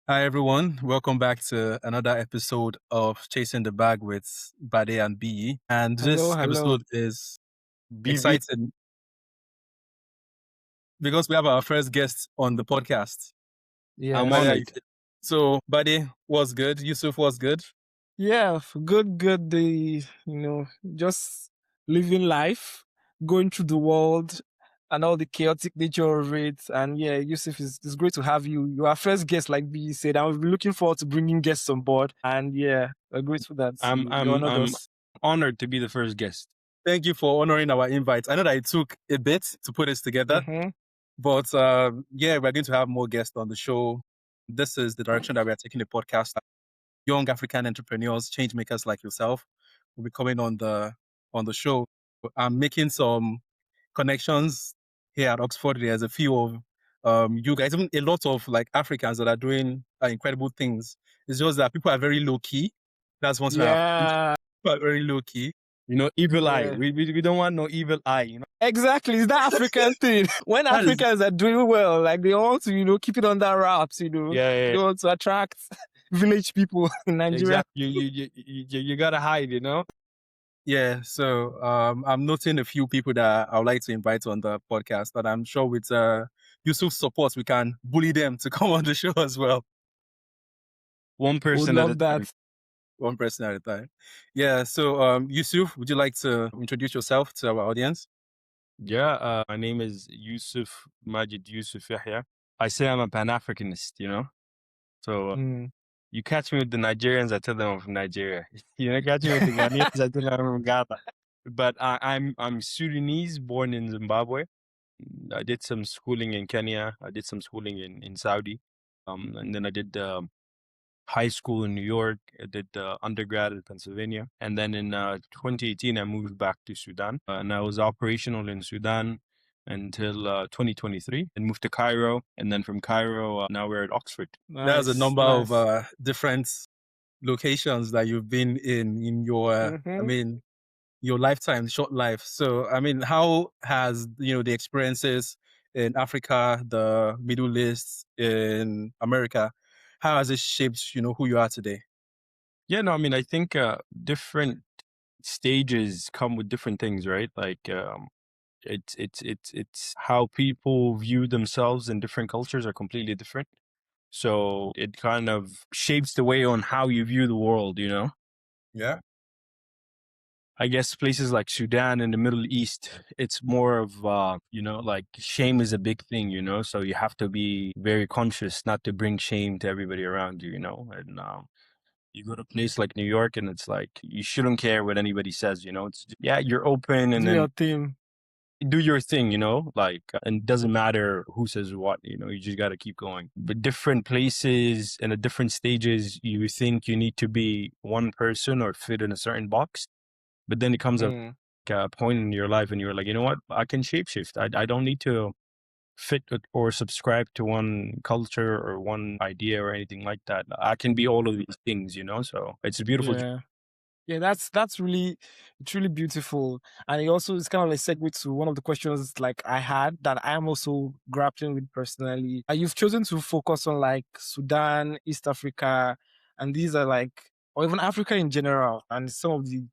Hi, everyone. Welcome back to another episode of Chasing the Bag with Bade and Biyi. And Hello, this hello. episode is BV. exciting because we have our first guest on the podcast. I'm Yes. Bade, honored. so, Bade was good. Yusuf was good. Yeah, good. Just living life, going through the world and all the chaotic nature of it. And yeah, Yousif, it's great to have you. You are our first guest, like B said. I've been looking forward to bringing guests on board. And yeah, we're grateful that I'm you I'm honored I'm us. honored to be the first guest. Thank you for honoring our invite. I know that it took a bit to put this together, Mm-hmm. but yeah, we're going to have more guests on the show. This is the direction that we are taking the podcast. Young African entrepreneurs, change makers like yourself will be coming on the show. I'm making some connections here at Oxford. There's a few of you guys, even a lot of like Africans that are doing incredible things. It's just that people are very low key. That's one thing I have. Yeah, People are very low key. Evil eye. yeah. We don't want no evil eye. Exactly. It's that African thing. When That is Africans are doing well, like they want to, keep it under wraps, Yeah. They want to attract village people in Nigeria. Exactly. You gotta hide. yeah. So I'm noting a few people that I would like to invite on the podcast, and I'm sure with Yusuf's support we can bully them to come on the show as well. One Would person at a love time. that. One person at a time. Yeah. So Yusuf, would you like to introduce yourself to our audience? Yeah. My name is Yousif Yahya. I say I'm a Pan-Africanist. So Mm. you catch me with the Nigerians, I tell them I'm from Nigeria. Catch me with the Ghanaians, I tell them I'm from Ghana. But I'm Sudanese, born in Zimbabwe. I did some schooling in Kenya. I did some schooling in Saudi. And then I did high school in New York. I did undergrad in Pennsylvania. And then in 2018, I moved back to Sudan. And I was operational in Sudan until 2023 and moved to Cairo. And then from Cairo, now we're at Oxford. There's a Nice, number of nice. different locations that you've been in your, I Mm-hmm. mean, your lifetime, short life. So, I mean, how has the experiences in Africa, the Middle East, in America, how has it shaped who you are today? Yeah, no, I mean, I think different stages come with different things, right? Like it's how people view themselves in different cultures are completely different. So it kind of shapes the way on how you view the world. Yeah. I guess places like Sudan and the Middle East, it's more of, like shame is a big thing. So you have to be very conscious not to bring shame to everybody around you. And you go to a place like New York and it's like, you shouldn't care what anybody says. It's, yeah, you're open and Do your then thing. do your thing, like, and it doesn't matter who says what, you just got to keep going. But different places and at different stages, you think you need to be one person or fit in a certain box. But then it comes Mm. a point in your life and you're like, you know what? I can shapeshift. I don't need to fit or subscribe to one culture or one idea or anything like that. I can be all of these things. So it's a beautiful. Yeah. Yeah, that's really, it's really beautiful. And it also is kind of like segue to one of the questions like I had that I am also grappling with personally. You've chosen to focus on like Sudan, East Africa, and these are like, or even Africa in general, and some of the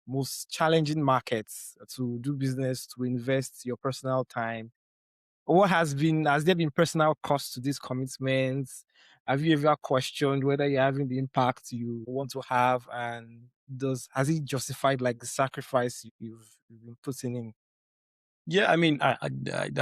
most challenging markets to do business, to invest your personal time. Has there been personal cost to these commitments? Have you ever questioned whether you're having the impact you want to have, and has it justified like the sacrifice you've been putting in? Yeah, I mean, I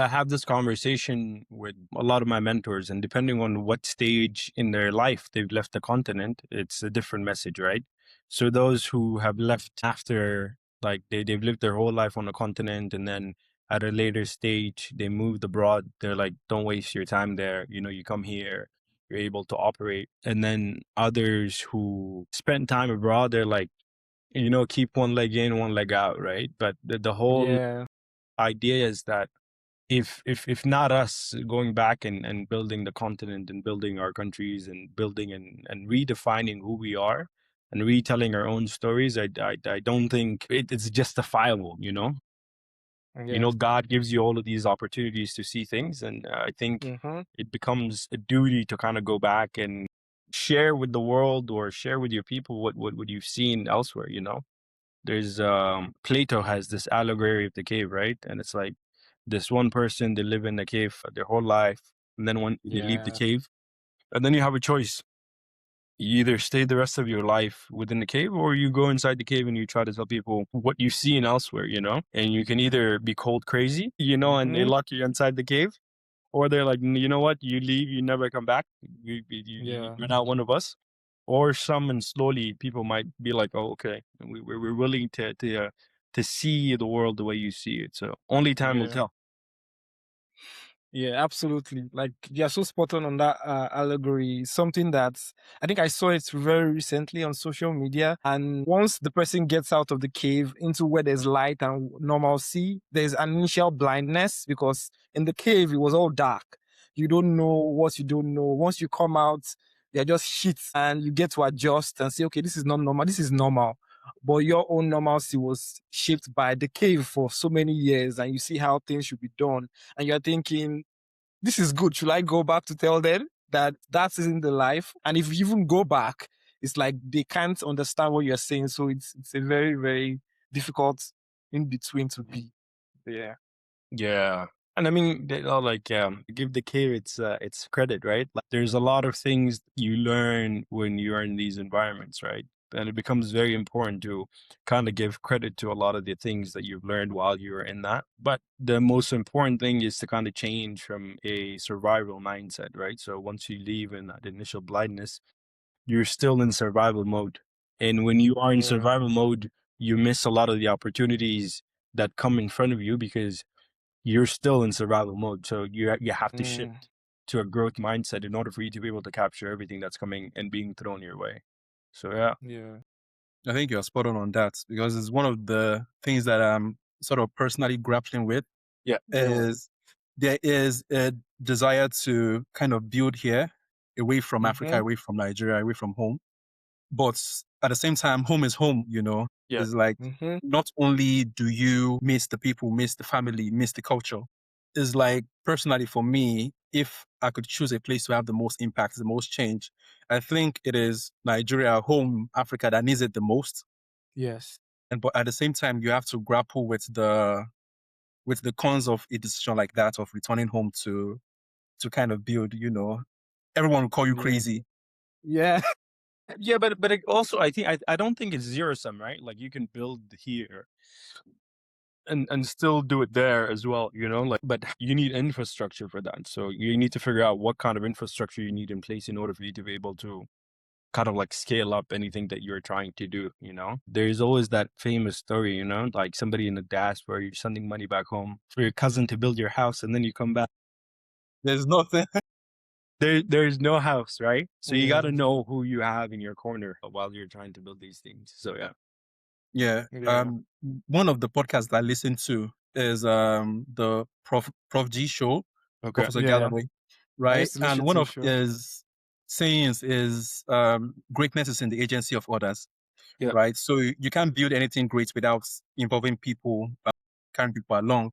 have this conversation with a lot of my mentors, and depending on what stage in their life they've left the continent, it's a different message, right? So those who have left after, like they've lived their whole life on the continent, and then at a later stage they moved abroad, they're like, don't waste your time there. You come here, you're able to operate. And then others who spent time abroad, they're like, keep one leg in, one leg out, right? But the whole Yeah, idea is that if not us going back and building the continent and building our countries and building and redefining who we are and retelling our own stories, I don't think it's justifiable. You know, God gives you all of these opportunities to see things, and I think it becomes a duty to kind of go back and share with the world or share with your people what you've seen elsewhere. You know, there's Plato has this allegory of the cave, right? And it's like this one person, they live in the cave their whole life, and then when they leave the cave, and then you have a choice. You either stay the rest of your life within the cave, or you go inside the cave and you try to tell people what you've seen elsewhere, you know? And you can either be cold crazy, you know, and they lock you inside the cave, or they're like, you know what, you leave, you never come back. You're not one of us. Or some, and slowly people might be like, oh, okay, we're willing to see the world the way you see it. So only time will tell. Yeah, absolutely. Like, you're so spot on that allegory. Something that I think I saw it very recently on social media. And once the person gets out of the cave into where there's light and normalcy, there's an initial blindness because in the cave it was all dark. You don't know what you don't know. Once you come out, they're just shit, and you get to adjust and say, okay, this is not normal. This is normal. But your own normalcy was shaped by the cave for so many years, and you see how things should be done, and you're thinking, this is good. Should I go back to tell them that that isn't the life? And if you even go back, it's like they can't understand what you're saying. So it's a very, very difficult in between to be. Yeah. Yeah. And I mean, they are like, give the cave its credit, right? Like, there's a lot of things you learn when you're in these environments, right? And it becomes very important to kind of give credit to a lot of the things that you've learned while you're in that. But the most important thing is to kind of change from a survival mindset, right? So once you leave in that initial blindness, you're still in survival mode. And when you are in survival mode, you miss a lot of the opportunities that come in front of you because you're still in survival mode. So you have to shift to a growth mindset in order for you to be able to capture everything that's coming and being thrown your way. So yeah. Yeah. I think you're spot on that because it's one of the things that I'm sort of personally grappling with. Yeah. Is there is a desire to kind of build here, away from Africa, away from Nigeria, away from home. But at the same time, home is home, you know. Yeah. It's like not only do you miss the people, miss the family, miss the culture. It's like personally for me, if I could choose a place to have the most impact, the most change, I think it is Nigeria, home, Africa that needs it the most. Yes. And but at the same time, you have to grapple with the cons of a decision like that of returning home to kind of build, you know. Everyone will call you crazy. Yeah. Yeah, but it also I don't think it's zero sum, right? Like you can build here and still do it there as well, you know, like, but you need infrastructure for that. So you need to figure out what kind of infrastructure you need in place in order for you to be able to kind of like scale up anything that you're trying to do, you know. There's always that famous story, you know, like somebody in the diaspora, you're sending money back home for your cousin to build your house, and then you come back, There's nothing. there's no house, right? So you got to know who you have in your corner while you're trying to build these things. So yeah. Yeah. One of the podcasts that I listen to is the Prof G show, Okay. Professor Yeah. Galloway, I right? used to listen And one to of the show. his sayings is greatness is in the agency of others. Yeah. Right. So you can't build anything great without involving people, carrying people along.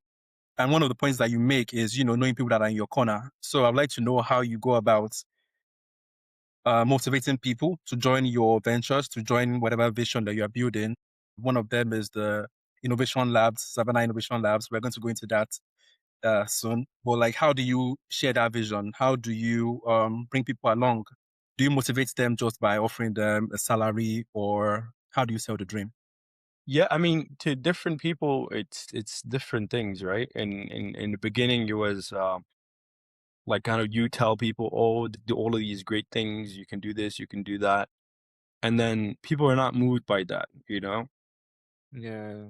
And one of the points that you make is, you know, knowing people that are in your corner. So I'd like to know how you go about motivating people to join your ventures, to join whatever vision that you are building. One of them is the Innovation Labs, Savannah Innovation Labs. We're going to go into that soon. But like, how do you share that vision? How do you bring people along? Do you motivate them just by offering them a salary, or how do you sell the dream? Yeah, I mean, to different people, it's different things, right? And in the beginning, it was like kind of you tell people, oh, do all of these great things, you can do this, you can do that, and then people are not moved by that, you know. Yeah.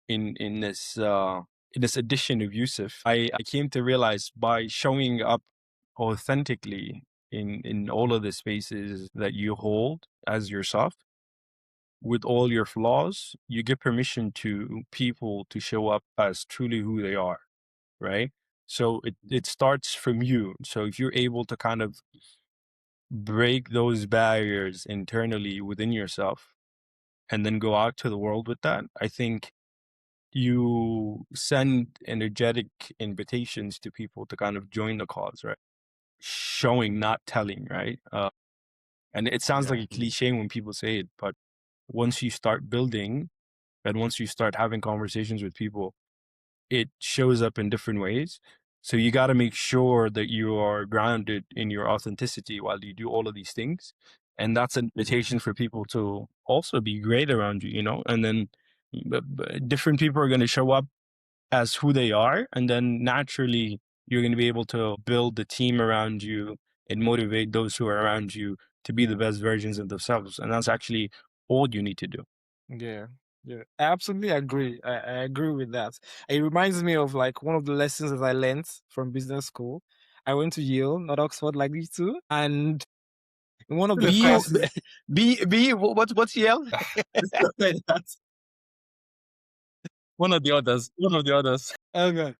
In this edition of Yousif, I came to realize by showing up authentically in all of the spaces that you hold as yourself, with all your flaws, you give permission to people to show up as truly who they are, right? So it starts from you. So if you're able to kind of break those barriers internally within yourself and then go out to the world with that, I think you send energetic invitations to people to kind of join the cause, right? Showing, not telling, right? And it sounds like a cliche when people say it, but once you start building and once you start having conversations with people, it shows up in different ways. So you got to make sure that you are grounded in your authenticity while you do all of these things. And that's an invitation for people to also be great around you, you know? And then different people are going to show up as who they are. And then naturally, you're going to be able to build the team around you and motivate those who are around you to be the best versions of themselves. And that's actually all you need to do. Yeah. Yeah, I absolutely agree. I agree with that. It reminds me of like one of the lessons that I learned from business school. I went to Yale, not Oxford like these two. And in one of the classes, What's Yale? One of the others. One of the others. okay.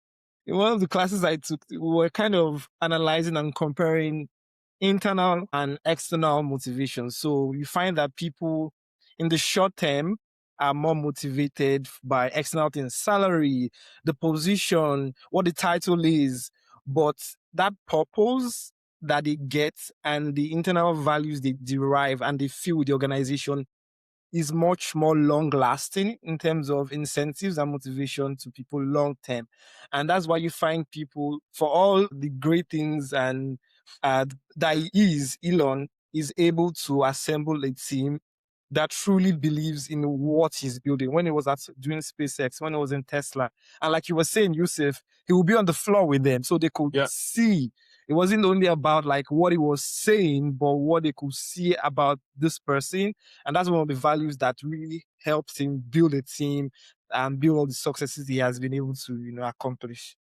In one of the classes I took, we were kind of analyzing and comparing internal and external motivation. So you find that people in the short term are more motivated by external things, salary, the position, what the title is, but that purpose that they get and the internal values they derive and they feel with the organization is much more long lasting in terms of incentives and motivation to people long term. And that's why you find people, for all the great things and that Elon is able to assemble a team that truly believes in what he's building. When he was doing SpaceX, when he was in Tesla, and like you were saying, Yousif, he would be on the floor with them so they could see. It wasn't only about like what he was saying, but what they could see about this person. And that's one of the values that really helps him build a team and build all the successes he has been able to, accomplish.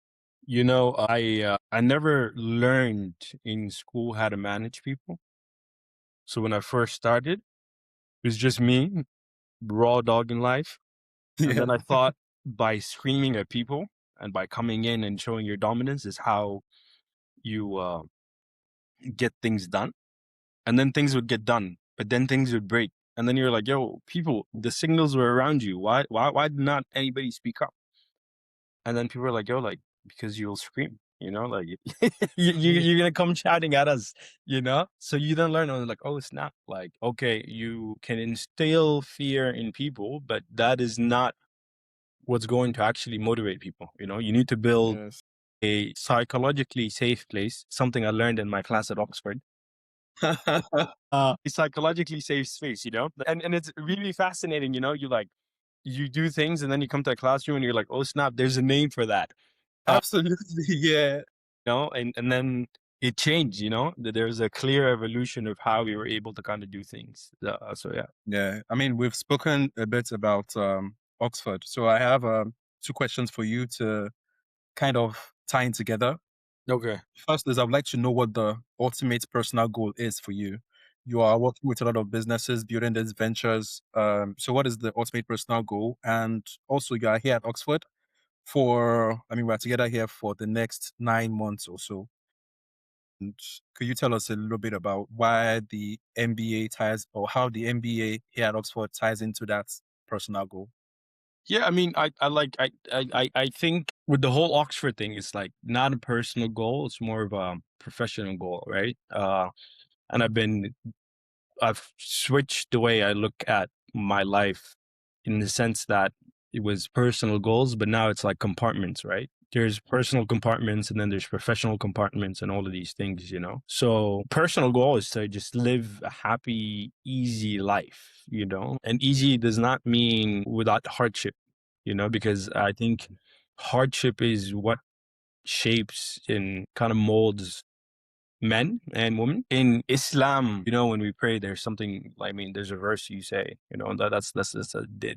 You know, I never learned in school how to manage people. So when I first started, it was just me, raw dog in life. And then I thought by screaming at people and by coming in and showing your dominance is how you get things done. And then things would get done, but then things would break. And then you're like, yo, people, the signals were around you. Why did not anybody speak up? And then people are like, yo, like, because you'll scream, you know, like you're going to come shouting at us, you know? So you then learn, like, oh, it's not like, okay, you can instill fear in people, but that is not what's going to actually motivate people. You know, you need to build a psychologically safe place, something I learned in my class at Oxford. A psychologically safe space, you know? And it's really fascinating, you know, you do things and then you come to a classroom and you're like, oh snap, there's a name for that. Absolutely, yeah. You know, and then it changed, you know, there's a clear evolution of how we were able to kind of do things. So yeah. Yeah. I mean, we've spoken a bit about Oxford. So I have 2 questions for you to kind of tie in together. Okay. First is I would like to know what the ultimate personal goal is for you. You are working with a lot of businesses, building these ventures. So what is the ultimate personal goal? And also you are here at Oxford we're together here for the next 9 months or so. And could you tell us a little bit about why the MBA ties or how the MBA here at Oxford ties into that personal goal? Yeah, I mean, I think with the whole Oxford thing, it's like not a personal goal; it's more of a professional goal, right? And I've switched the way I look at my life in the sense that it was personal goals, but now it's like compartments, right? There's personal compartments and then there's professional compartments and all of these things, you know? So personal goal is to just live a happy, easy life, you know? And easy does not mean without hardship, you know, because I think hardship is what shapes and kind of molds men and women. In Islam, you know, when we pray, there's something, I mean, there's a verse you say, you know,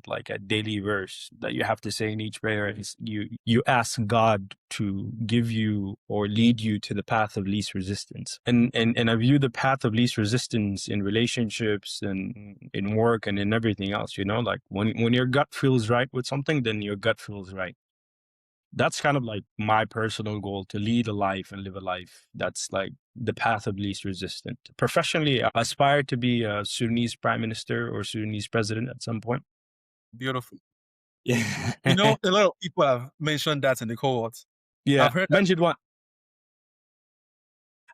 like a daily verse that you have to say in each prayer. It's you ask God to give you or lead you to the path of least resistance. And I view the path of least resistance in relationships and in work and in everything else, you know, like when your gut feels right with something, then your gut feels right. That's kind of like my personal goal, to lead a life and live a life that's like the path of least resistance. Professionally, I aspire to be a Sudanese prime minister or Sudanese president at some point. Beautiful. Yeah. You know, a lot of people have mentioned that in the cohort. Yeah. I've heard that, Mentioned what?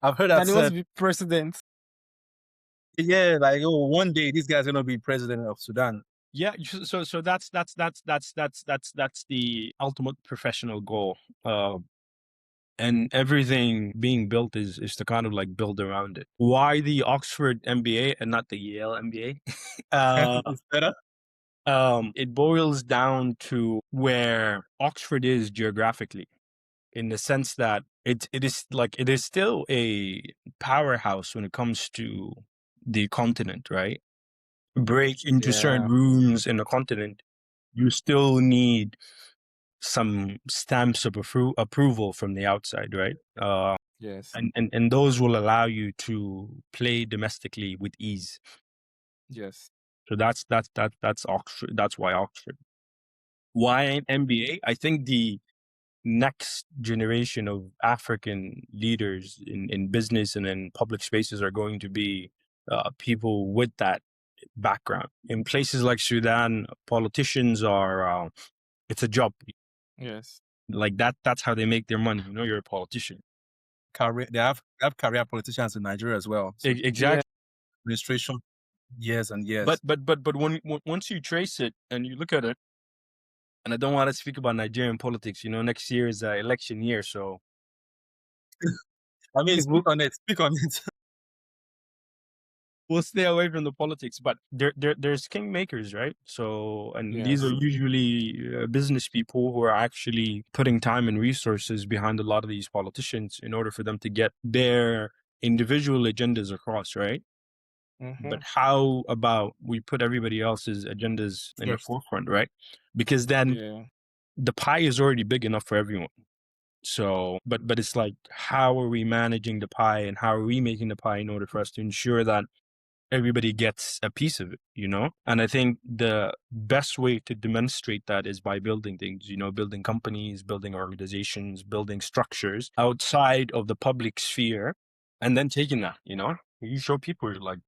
I've heard that That he wants said, to be president. yeah, like, oh, one day this guy's gonna be president of Sudan. Yeah, so that's the ultimate professional goal. And everything being built is to kind of like build around it. Why the Oxford MBA and not the Yale MBA? It's better. It boils down to where Oxford is geographically, in the sense that it is still a powerhouse when it comes to the continent, right? Break into certain Yeah. rooms in the continent, you still need some stamps of approval from the outside, right? Yes. And those will allow you to play domestically with ease. Yes. So that's Oxford. That's why Oxford. Why an MBA? I think the next generation of African leaders in business and in public spaces are going to be people with that background. In places like Sudan, politicians are it's a job. Yes. Like that's how they make their money. You know, you're a politician. They have career politicians in Nigeria as well. So Exactly. administration, years and years. But when once you trace it and you look at it, and I don't want to speak about Nigerian politics. You know, next year is election year, so I mean, speak on it. Speak on it. we'll stay away from the politics. But there's kingmakers, right? So, and these are Yes. usually business people who are actually putting time and resources behind a lot of these politicians in order for them to get their individual agendas across, right? Mm-hmm. But how about we put everybody else's agendas in the forefront, right? Because then Yeah. the pie is already big enough for everyone. So, but it's like, how are we managing the pie and how are we making the pie in order for us to ensure that everybody gets a piece of it, you know? And I think the best way to demonstrate that is by building things, you know, building companies, building organizations, building structures outside of the public sphere, and then taking that, you know? You show people like,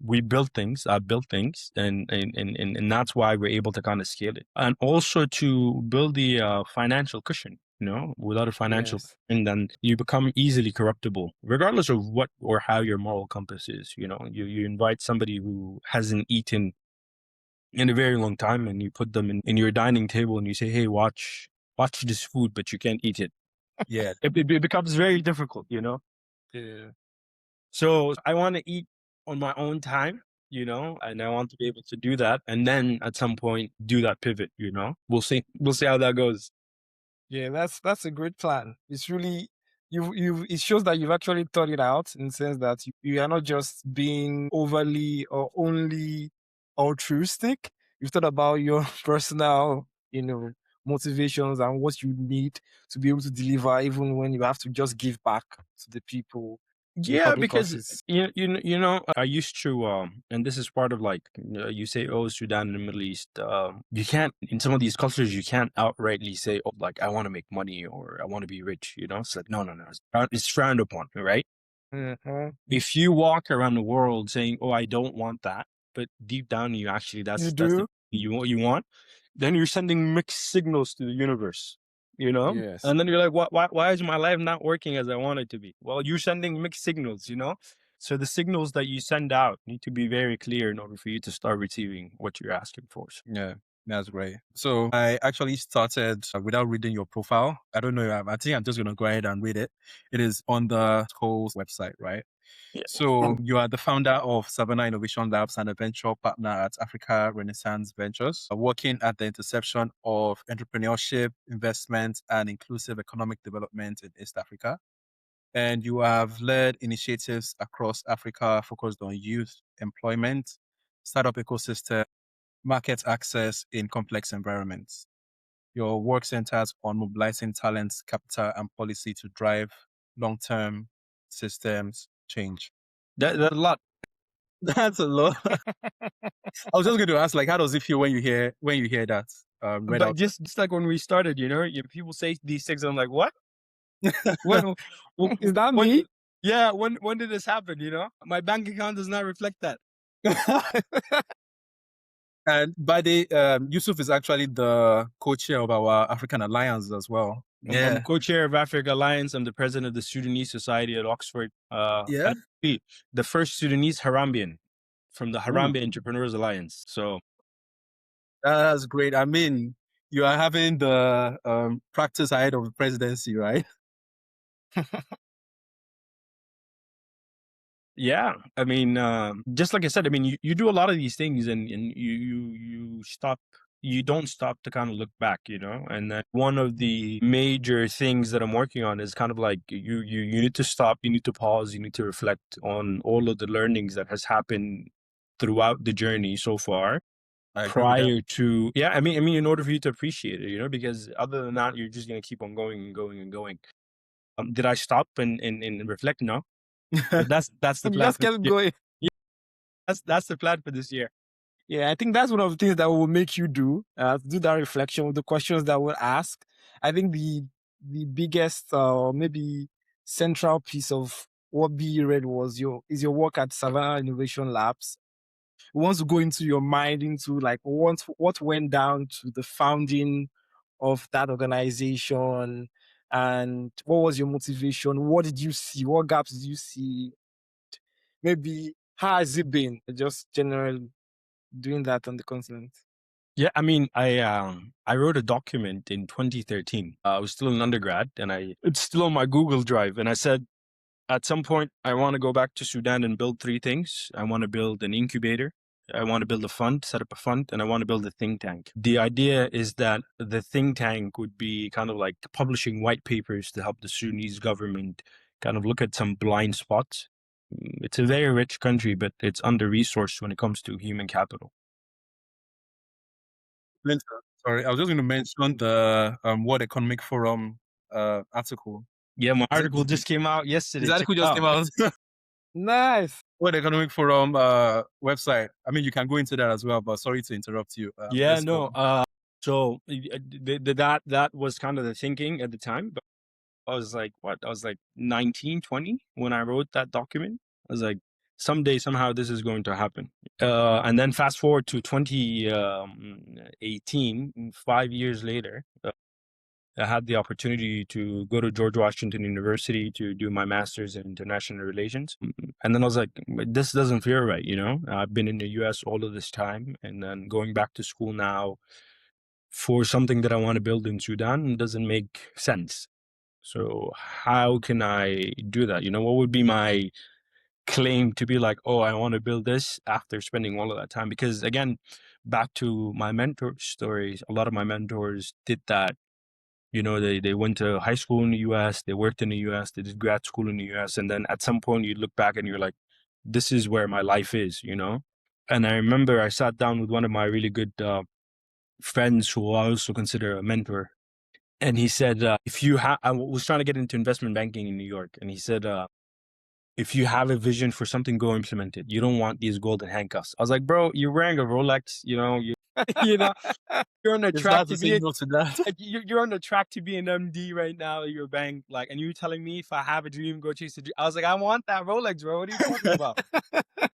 we built things, I built things, and that's why we're able to kind of scale it. And also to build the financial cushion, you know, without a financial Yes. cushion, then you become easily corruptible, regardless of what or how your moral compass is. You know, you invite somebody who hasn't eaten in a very long time and you put them in your dining table and you say, hey, watch this food, but you can't eat it. Yeah. It becomes very difficult, you know? Yeah. So I want to eat on my own time, you know, and I want to be able to do that. And then at some point do that pivot, you know, we'll see how that goes. Yeah, that's a great plan. It's really it shows that you've actually thought it out in the sense that you are not just being overly or only altruistic. You've thought about your personal, motivations and what you need to be able to deliver, even when you have to just give back to the people. Yeah, Public because causes. you know, I used to and this is part of like you say, oh, Sudan and the Middle East, you can't, in some of these cultures you can't outrightly say, oh, like I want to make money or I want to be rich, you know. It's like no, it's frowned upon, right? Mhm. If you walk around the world saying, oh, I don't want that, but deep down you actually You that's the do? thing you want, then you're sending mixed signals to the universe, you know? Yes. And then you're like, why is my life not working as I want it to be? Well, you're sending mixed signals, you know? So the signals that you send out need to be very clear in order for you to start receiving what you're asking for. Yeah, that's great. So I actually started without reading your profile. I don't know. I think I'm just going to go ahead and read it. It is on the school's website, right? Yeah. So you are the founder of Savannah Innovation Labs and a venture partner at Africa Renaissance Ventures, working at the intersection of entrepreneurship, investment, and inclusive economic development in East Africa. And you have led initiatives across Africa focused on youth employment, startup ecosystem, market access in complex environments. Your work centers on mobilizing talents, capital, and policy to drive long-term systems change. That's a lot. That's a lot. I was just going to ask, like, how does it feel when you hear that read But out? just like when we started, you know, people say these things, I'm like, what? When, Is that when, me? yeah, when did this happen? You know, my bank account does not reflect that. And Bade, Yousif is actually the co-chair of our African Alliance as well. I'm co-chair of Africa Alliance. I'm the president of the Sudanese Society at Oxford. Yeah. The first Sudanese Harambean from the Harambe Entrepreneurial Alliance. So that's great. I mean, you are having the practice ahead of the presidency, right? yeah, I mean, just like I said, I mean, you do a lot of these things, and you don't stop to kind of look back, you know. And then one of the major things that I'm working on is kind of like you need to stop, you need to pause, you need to reflect on all of the learnings that has happened throughout the journey so far. Prior to I mean in order for you to appreciate it, you know, because other than that you're just gonna keep on going and going and going. Did I stop and reflect? No. But that's the plan. You just kept going. Yeah, that's the plan for this year. Yeah, I think that's one of the things that will make you do that reflection with the questions that we'll ask. I think the biggest maybe central piece of what Biyi read was your work at Savannah Innovation Labs. We want to go into your mind, into like what went down to the founding of that organization, and what was your motivation? What did you see? What gaps did you see? Maybe how has it been? Just generally doing that on the continent. Yeah, I mean, I wrote a document in 2013. I was still an undergrad, and it's still on my Google Drive. And I said, at some point, I want to go back to Sudan and build three things. I want to build an incubator. I want to build a fund, set up a fund, and I want to build a think tank. The idea is that the think tank would be kind of like publishing white papers to help the Sudanese government kind of look at some blind spots. It's a very rich country, but it's under-resourced when it comes to human capital. Sorry, I was just going to mention the World Economic Forum article. Yeah, my article just came out yesterday. His article just came out. Nice. World Economic Forum website. I mean, you can go into that as well, but sorry to interrupt you. So that was kind of the thinking at the time. But I was like, what? I was like 19, 20 when I wrote that document. I was like, someday, somehow, this is going to happen. And then fast forward to 2018, 5 years later, I had the opportunity to go to George Washington University to do my master's in international relations. And then I was like, this doesn't feel right, you know? I've been in the US all of this time, and then going back to school now for something that I want to build in Sudan doesn't make sense. So how can I do that? You know, what would be my claim to be like, oh, I want to build this after spending all of that time? Because again, back to my mentor stories, a lot of my mentors did that. You know, they went to high school in the US, they worked in the US, they did grad school in the US. And then at some point you look back and you're like, this is where my life is, you know? And I remember I sat down with one of my really good friends who I also consider a mentor. And he said, I was trying to get into investment banking in New York. And he said, if you have a vision for something, go implement it. You don't want these golden handcuffs. I was like, bro, you're wearing a Rolex, you know, you know, you're on the track to be you're on the track to be an MD right now at your bank, like, and you're telling me if I have a dream, go chase a dream. I was like, I want that Rolex, bro. What are you talking about?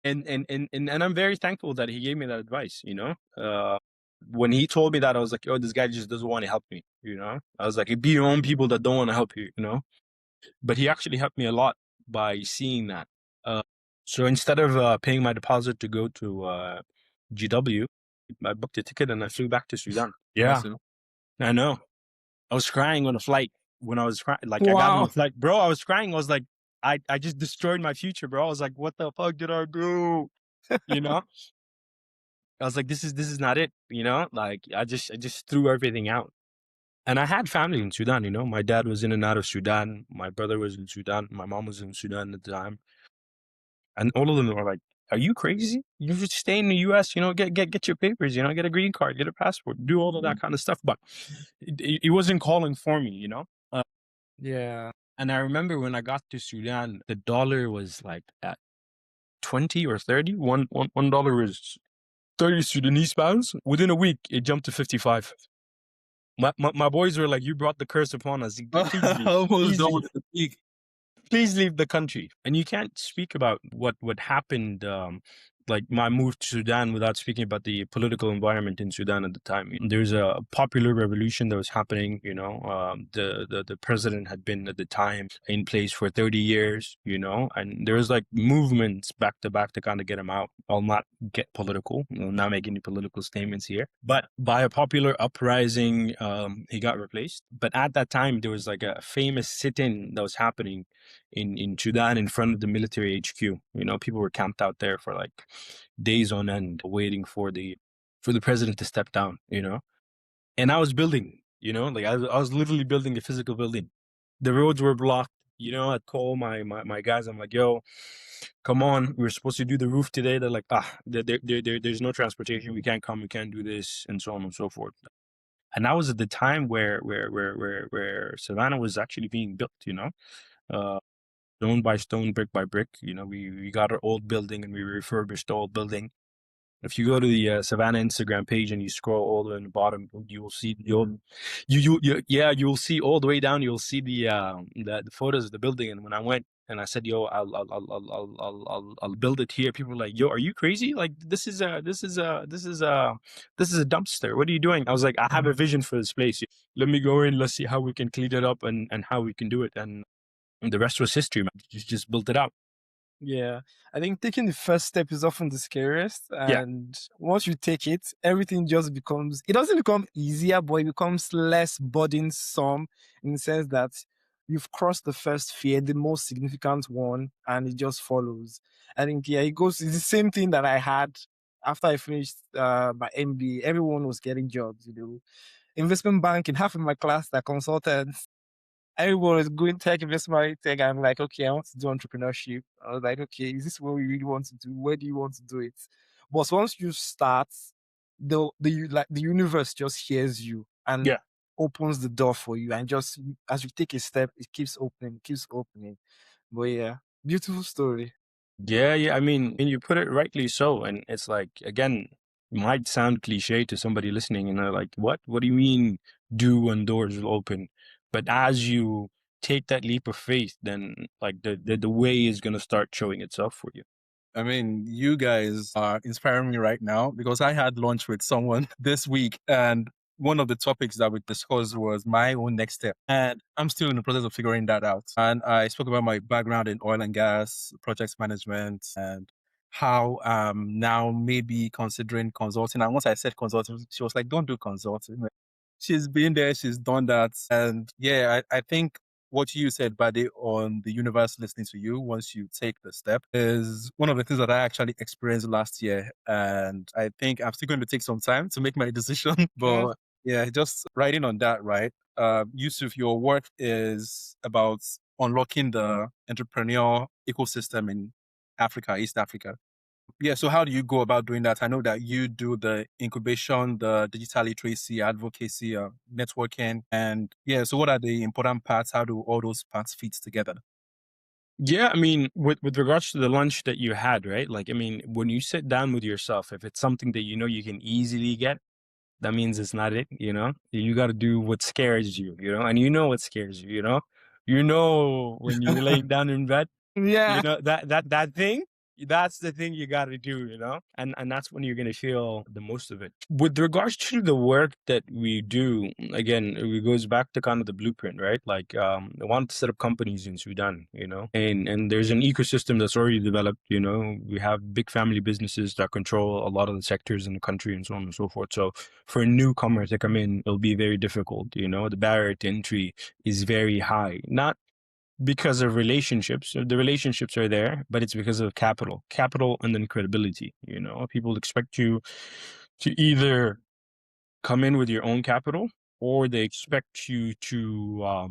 and I'm very thankful that he gave me that advice. You know, when he told me that, I was like, oh, this guy just doesn't want to help me. You know, I was like, it'd be your own people that don't want to help you. You know, but he actually helped me a lot by seeing that. So instead of paying my deposit to go to GW, I booked a ticket and I flew back to Sudan. Yeah, awesome. I know. I was crying on a flight when I was crying. Like, wow. I got on a flight, bro. I was crying. I was like, I just destroyed my future, bro. I was like, what the fuck did I do? You know? I was like, this is not it. You know? Like, I just threw everything out. And I had family in Sudan. You know, my dad was in and out of Sudan. My brother was in Sudan. My mom was in Sudan at the time. And all of them were like, are you crazy? You should stay in the US, you know, get your papers, you know, get a green card, get a passport, do all of that kind of stuff. But it wasn't calling for me, you know? Yeah. And I remember when I got to Sudan, the dollar was like at 20 or 30. $1 was 30 Sudanese pounds. Within a week, it jumped to 55. My boys were like, you brought the curse upon us. Please leave the country. And you can't speak about what happened like my move to Sudan without speaking about the political environment in Sudan at the time. There's a popular revolution that was happening, the president had been at the time in place for 30 years, and there was like movements back to back to kind of get him out. I'll not get political, I'll not make any political statements here, but by a popular uprising, he got replaced. But at that time, there was like a famous sit-in that was happening in Sudan in front of the military HQ. People were camped out there for like days on end waiting for the president to step down, And I was building, like I was literally building a physical building. The roads were blocked, I'd call my guys, I'm like, yo, come on, we were supposed to do the roof today. They're like, there's no transportation, we can't come, we can't do this, and so on and so forth. And that was at the time where Savannah was actually being built, stone by stone, brick by brick. We got our old building and we refurbished the old building. If you go to the Savannah Instagram page and you scroll all the way in the bottom, you will see the old, you'll see all the way down. You'll see the photos of the building. And when I went and I said, "Yo, I'll build it here," people were like, "Yo, are you crazy? Like this is a dumpster. What are you doing?" I was like, "I have a vision for this place. Let me go in. Let's see how we can clean it up and how we can do it." And the rest was history, man. Just built it out. Yeah, I think taking the first step is often the scariest. Yeah. And once you take it, everything just becomes, it doesn't become easier, but it becomes less burdensome in the sense that you've crossed the first fear, the most significant one, and it just follows. I think, yeah, it's the same thing that I had after I finished my MBA. Everyone was getting jobs, investment banking, half of my class are consultants. Everyone was going tech, investment tech. I'm like, okay, I want to do entrepreneurship. I was like, okay, is this what we really want to do? Where do you want to do it? But once you start, the universe just hears you and opens the door for you. And just as you take a step, it keeps opening. But yeah, beautiful story. Yeah. I mean, and you put it rightly so. And it's like, again, it might sound cliche to somebody listening, and they're like, what? What do you mean do when doors will open? But as you take that leap of faith, then like the way is going to start showing itself for you. I mean, you guys are inspiring me right now because I had lunch with someone this week, and one of the topics that we discussed was my own next step. And I'm still in the process of figuring that out. And I spoke about my background in oil and gas, project management, and how now maybe considering consulting. And once I said consulting, she was like, don't do consulting. She's been there, she's done that. And yeah, I think what you said, Bade, on the universe listening to you once you take the step is one of the things that I actually experienced last year. And I think I'm still going to take some time to make my decision. But yeah, just writing on that, right? Yousif, your work is about unlocking the entrepreneurial ecosystem in Africa, East Africa. Yeah, so how do you go about doing that? I know that you do the incubation, the digital literacy, advocacy, networking, and yeah, so what are the important parts? How do all those parts fit together? Yeah, I mean, with regards to the lunch that you had, right? Like, I mean, when you sit down with yourself, if it's something that you can easily get, that means it's not it, You got to do what scares you, and what scares you, when you're laying down in bed, that thing, that's the thing you got to do, and that's when you're going to feel the most of it. With regards to the work that we do, again, it goes back to kind of the blueprint, right? Like, I want to set up companies in Sudan, and there's an ecosystem that's already developed, we have big family businesses that control a lot of the sectors in the country and so on and so forth. So for a newcomer to come in, it'll be very difficult, the barrier to entry is very high. Not because of relationships. The relationships are there, but it's because of capital and then credibility. People expect you to either come in with your own capital, or they expect you to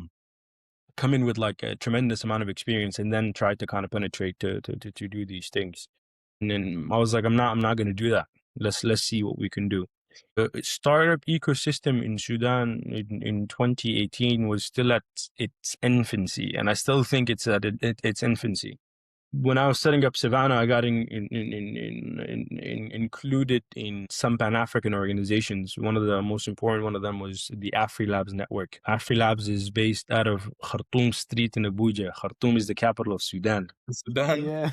come in with like a tremendous amount of experience and then try to kind of penetrate to do these things. And then I was like, I'm not going to do that. Let's see what we can do. The startup ecosystem in Sudan in 2018 was still at its infancy, and I still think it's at its infancy. When I was setting up Savannah, I got included in some Pan-African organizations. One of the most important one of them was the Labs network. Labs is based out of Khartoum Street in Abuja. Khartoum is the capital of Sudan. Sudan. Yeah.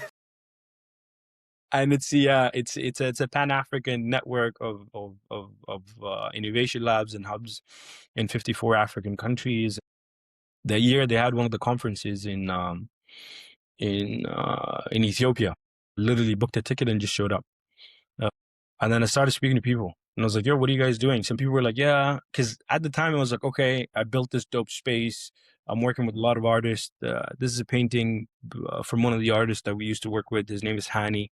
And it's a Pan-African network of innovation labs and hubs in 54 African countries. The year they had one of the conferences in Ethiopia, literally booked a ticket and just showed up. And then I started speaking to people, and I was like, "Yo, what are you guys doing?" Some people were like, "Yeah," because at the time I was like, "Okay, I built this dope space. I'm working with a lot of artists. This is a painting from one of the artists that we used to work with. His name is Hani."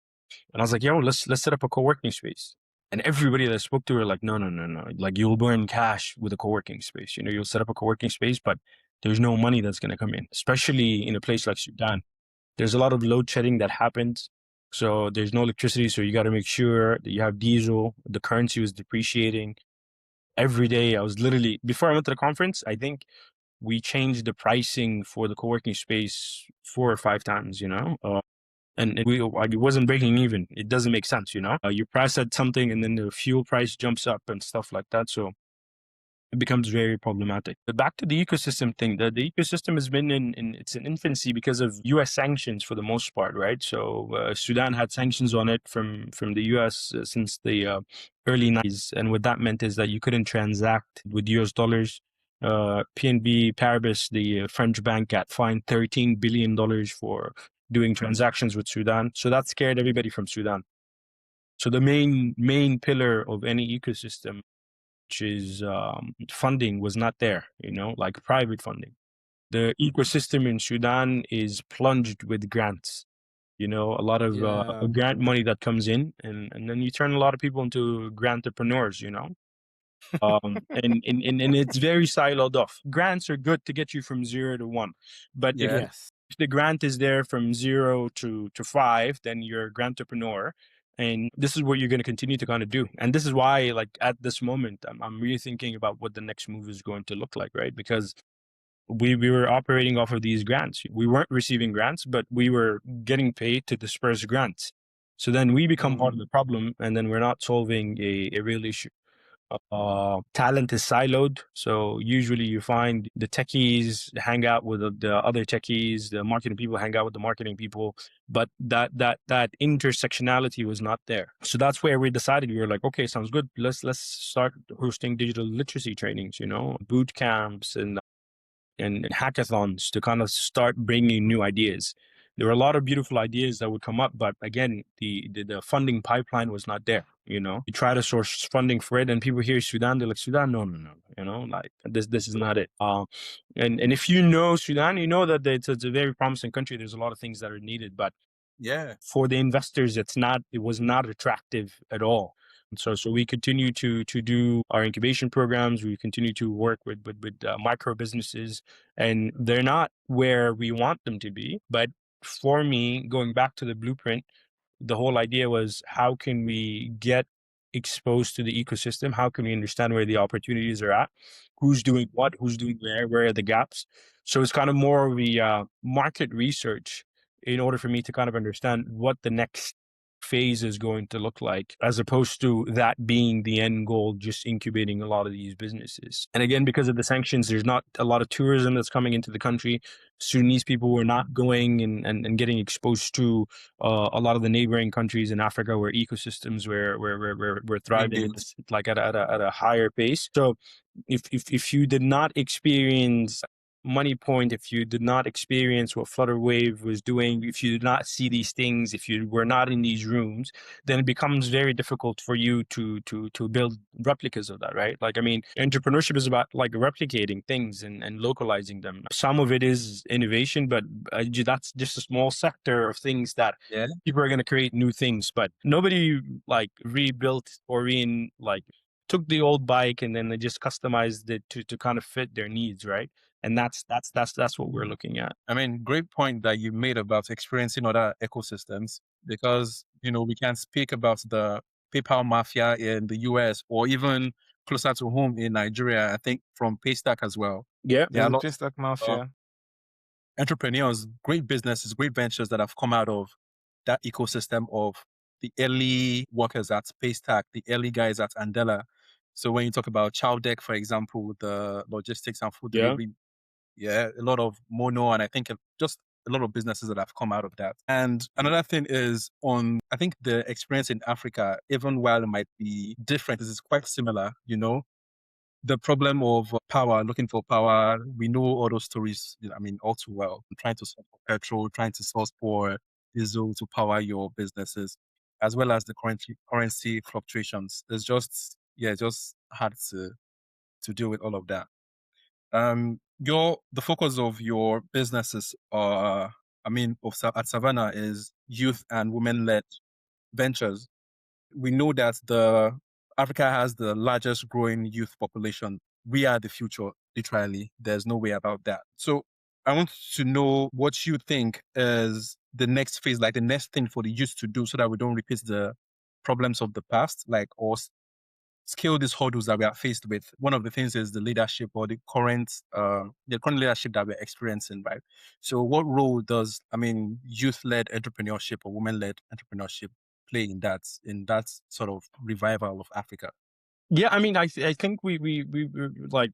And I was like, "Yo, let's set up a co-working space." And everybody that I spoke to were like, "No, no, no, no. Like, you'll burn cash with a co-working space. You know, you'll set up a co-working space, but there's no money that's going to come in, especially in a place like Sudan. There's a lot of load shedding that happens. So there's no electricity. So you got to make sure that you have diesel. The currency was depreciating every day. I was literally, before I went to the conference, I think we changed the pricing for the co-working space 4 or 5 times, you know? And we like, it wasn't breaking even. It doesn't make sense, you know? You price at something and then the fuel price jumps up and stuff like that. So it becomes very problematic. But back to the ecosystem thing, the ecosystem has been in its infancy because of U.S. sanctions for the most part, right? So Sudan had sanctions on it from the U.S. Since the early 90s, and what that meant is that you couldn't transact with U.S. dollars. PNB Paribas, the French bank, got fined $13 billion for doing transactions with Sudan. So that scared everybody from Sudan. So the main pillar of any ecosystem, which is funding, was not there, you know, like private funding. The ecosystem in Sudan is plunged with grants, you know, a lot of grant money that comes in, and then you turn a lot of people into grant entrepreneurs, you know. And it's very siloed off. Grants are good to get you from 0 to 1, but Yes. if the grant is there from 0 to 5, then you're a grant entrepreneur. And this is what you're going to continue to kind of do. And this is why, like, at this moment, I'm really thinking about what the next move is going to look like, right? Because we were operating off of these grants. We weren't receiving grants, but we were getting paid to disperse grants. So then we become part of the problem, and then we're not solving a real issue. Talent is siloed. So usually you find the techies hang out with the other techies, the marketing people hang out with the marketing people, but that intersectionality was not there. So that's where we decided, we were like, okay, sounds good. Let's start hosting digital literacy trainings, you know, boot camps and hackathons to kind of start bringing new ideas. There were a lot of beautiful ideas that would come up, but again, the funding pipeline was not there. You know, you try to source funding for it, and people hear Sudan, they're like, Sudan, no, no, no. You know, like this is not it. And if you know Sudan, you know that it's a very promising country. There's a lot of things that are needed, but Yeah. for the investors, it was not attractive at all. So we continue to do our incubation programs. We continue to work with micro businesses, and they're not where we want them to be. But for me, going back to the blueprint, the whole idea was, how can we get exposed to the ecosystem? How can we understand where the opportunities are at? Who's doing what? Who's doing where are the gaps? So it's kind of more of the market research in order for me to kind of understand what the next phase is going to look like, as opposed to that being the end goal, just incubating a lot of these businesses. And again, because of the sanctions, there's not a lot of tourism that's coming into the country. Sudanese people were not going and getting exposed to a lot of the neighboring countries in Africa, where ecosystems were thriving like at a higher pace. So if you did not experience Money Point, if you did not experience what Flutterwave was doing, if you did not see these things, if you were not in these rooms, then it becomes very difficult for you to build replicas of that, right? Like, I mean, entrepreneurship is about like replicating things and localizing them. Some of it is innovation, but that's just a small sector of things that people are going to create new things, but nobody like rebuilt or took the old bike and then they just customized it to kind of fit their needs, right? And that's what we're looking at. I mean, great point that you made about experiencing other ecosystems, because, you know, we can speak about the PayPal mafia in the US, or even closer to home in Nigeria, I think from Paystack as well. Yeah. There are The lots Paystack mafia. entrepreneurs, great businesses, great ventures that have come out of that ecosystem of the early workers at Paystack, the early guys at Andela. So when you talk about Chowdeck, for example, the logistics and food delivery, a lot of Mono, and I think just a lot of businesses that have come out of that. And another thing is I think the experience in Africa, even while it might be different, is quite similar, the problem of power, looking for power. We know all those stories, all too well. Trying to source for petrol, trying to source for diesel to power your businesses, as well as the currency fluctuations. It's just hard to deal with all of that. The focus of your businesses at Savannah is youth and women-led ventures. We know that Africa has the largest growing youth population. We are the future, literally. There's no way about that. So I want to know what you think is the next phase, like the next thing for the youth to do so that we don't repeat the problems of the past, or scale these hurdles that we are faced with. One of the things is the leadership or the current leadership that we're experiencing, right? So what role does, youth-led entrepreneurship or women-led entrepreneurship play in that sort of revival of Africa? Yeah, I think we like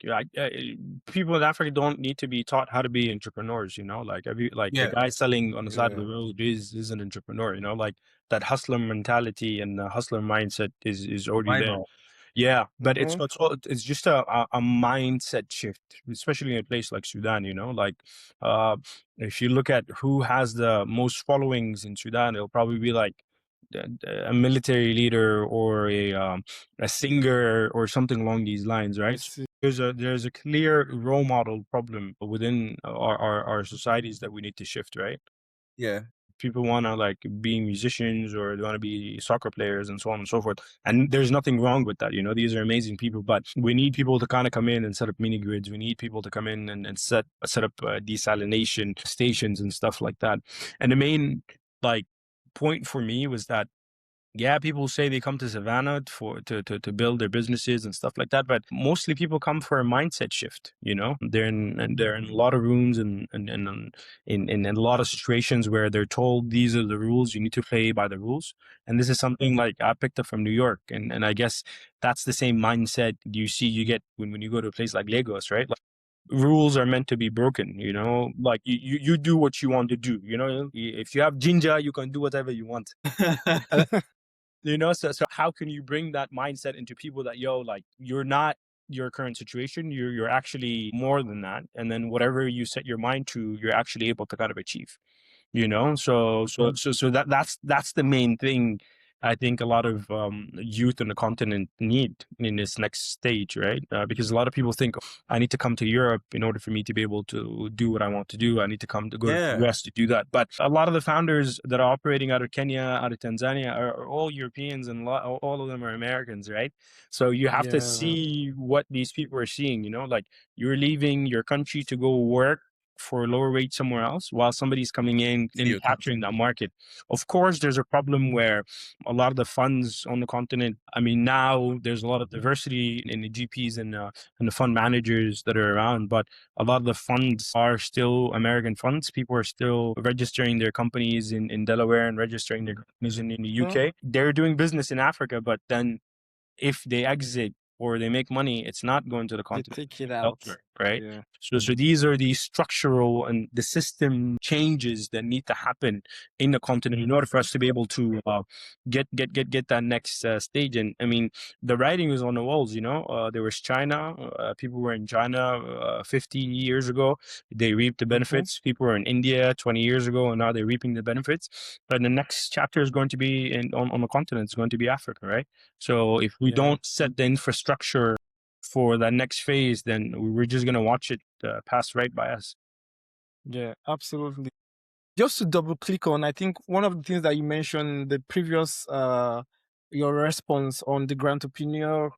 people in Africa don't need to be taught how to be entrepreneurs. The guy selling on the side of the road is an entrepreneur. Like that hustler mentality and the hustler mindset is already there. Yeah, but it's just a mindset shift, especially in a place like Sudan. If you look at who has the most followings in Sudan, it'll probably be like a military leader or a singer or something along these lines, right? There's a clear role model problem within our societies that we need to shift, right? Yeah. People want to be musicians or they want to be soccer players and so on and so forth. And there's nothing wrong with that. These are amazing people, but we need people to kind of come in and set up mini grids. We need people to come in and set up desalination stations and stuff like that. And the main point for me was that, yeah, people say they come to Savannah to build their businesses and stuff like that, but mostly people come for a mindset shift. They're in a lot of rooms and in a lot of situations where they're told these are the rules, you need to play by the rules. And this is something like I picked up from New York, and I guess that's the same mindset you get when you go to a place like Lagos, right? Rules are meant to be broken, you do what you want to do. If you have ginger, you can do whatever you want. So how can you bring that mindset into people that you're not your current situation, you're actually more than that, and then whatever you set your mind to, you're actually able to kind of achieve. So that's the main thing I think a lot of youth on the continent need in this next stage, right? Because a lot of people think, I need to come to Europe in order for me to be able to do what I want to do. I need to go to the West to do that. But a lot of the founders that are operating out of Kenya, out of Tanzania are all Europeans, and all of them are Americans, right? So you have to see what these people are seeing, you're leaving your country to go work for a lower rate somewhere else while somebody's coming in and capturing that market. Of course, there's a problem where a lot of the funds on the continent, now there's a lot of diversity in the GPs and the fund managers that are around, but a lot of the funds are still American funds. People are still registering their companies in Delaware and registering their companies in the UK. They're doing business in Africa, but then if they exit or they make money, it's not going to the continent. They take it out, right? Yeah. So these are the structural and the system changes that need to happen in the continent in order for us to be able to get that next stage. And the writing was on the walls. There was China. People were in China 50 years ago. They reaped the benefits. People were in India 20 years ago, and now they're reaping the benefits. But the next chapter is going to be on the continent. It's going to be Africa, right? So if we don't set the infrastructure for that next phase, then we're just going to watch it pass right by us. Yeah, absolutely. Just to double click on, I think one of the things that you mentioned, the previous, your response on the Entrepreneurial,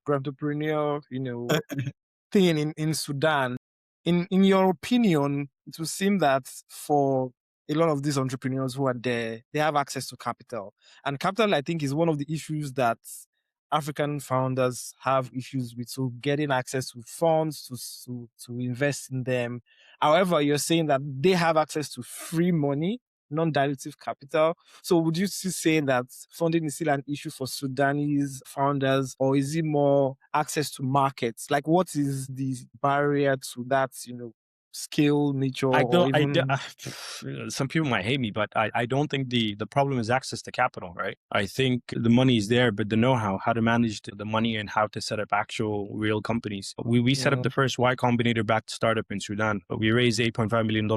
thing in Sudan. In your opinion, it would seem that for a lot of these entrepreneurs who are there, they have access to capital. And capital, I think, is one of the issues that African founders have issues with, so getting access to funds to invest in them. However, you're saying that they have access to free money, non-dilutive capital. So would you still say that funding is still an issue for Sudanese founders, or is it more access to markets? Like, what is the barrier to that, skill, nature, I or don't. even? Some people might hate me, but I don't think the problem is access to capital, right? I think the money is there, but the know-how, how to manage the money and how to set up actual real companies. We set up the first Y Combinator backed startup in Sudan. We raised $8.5 million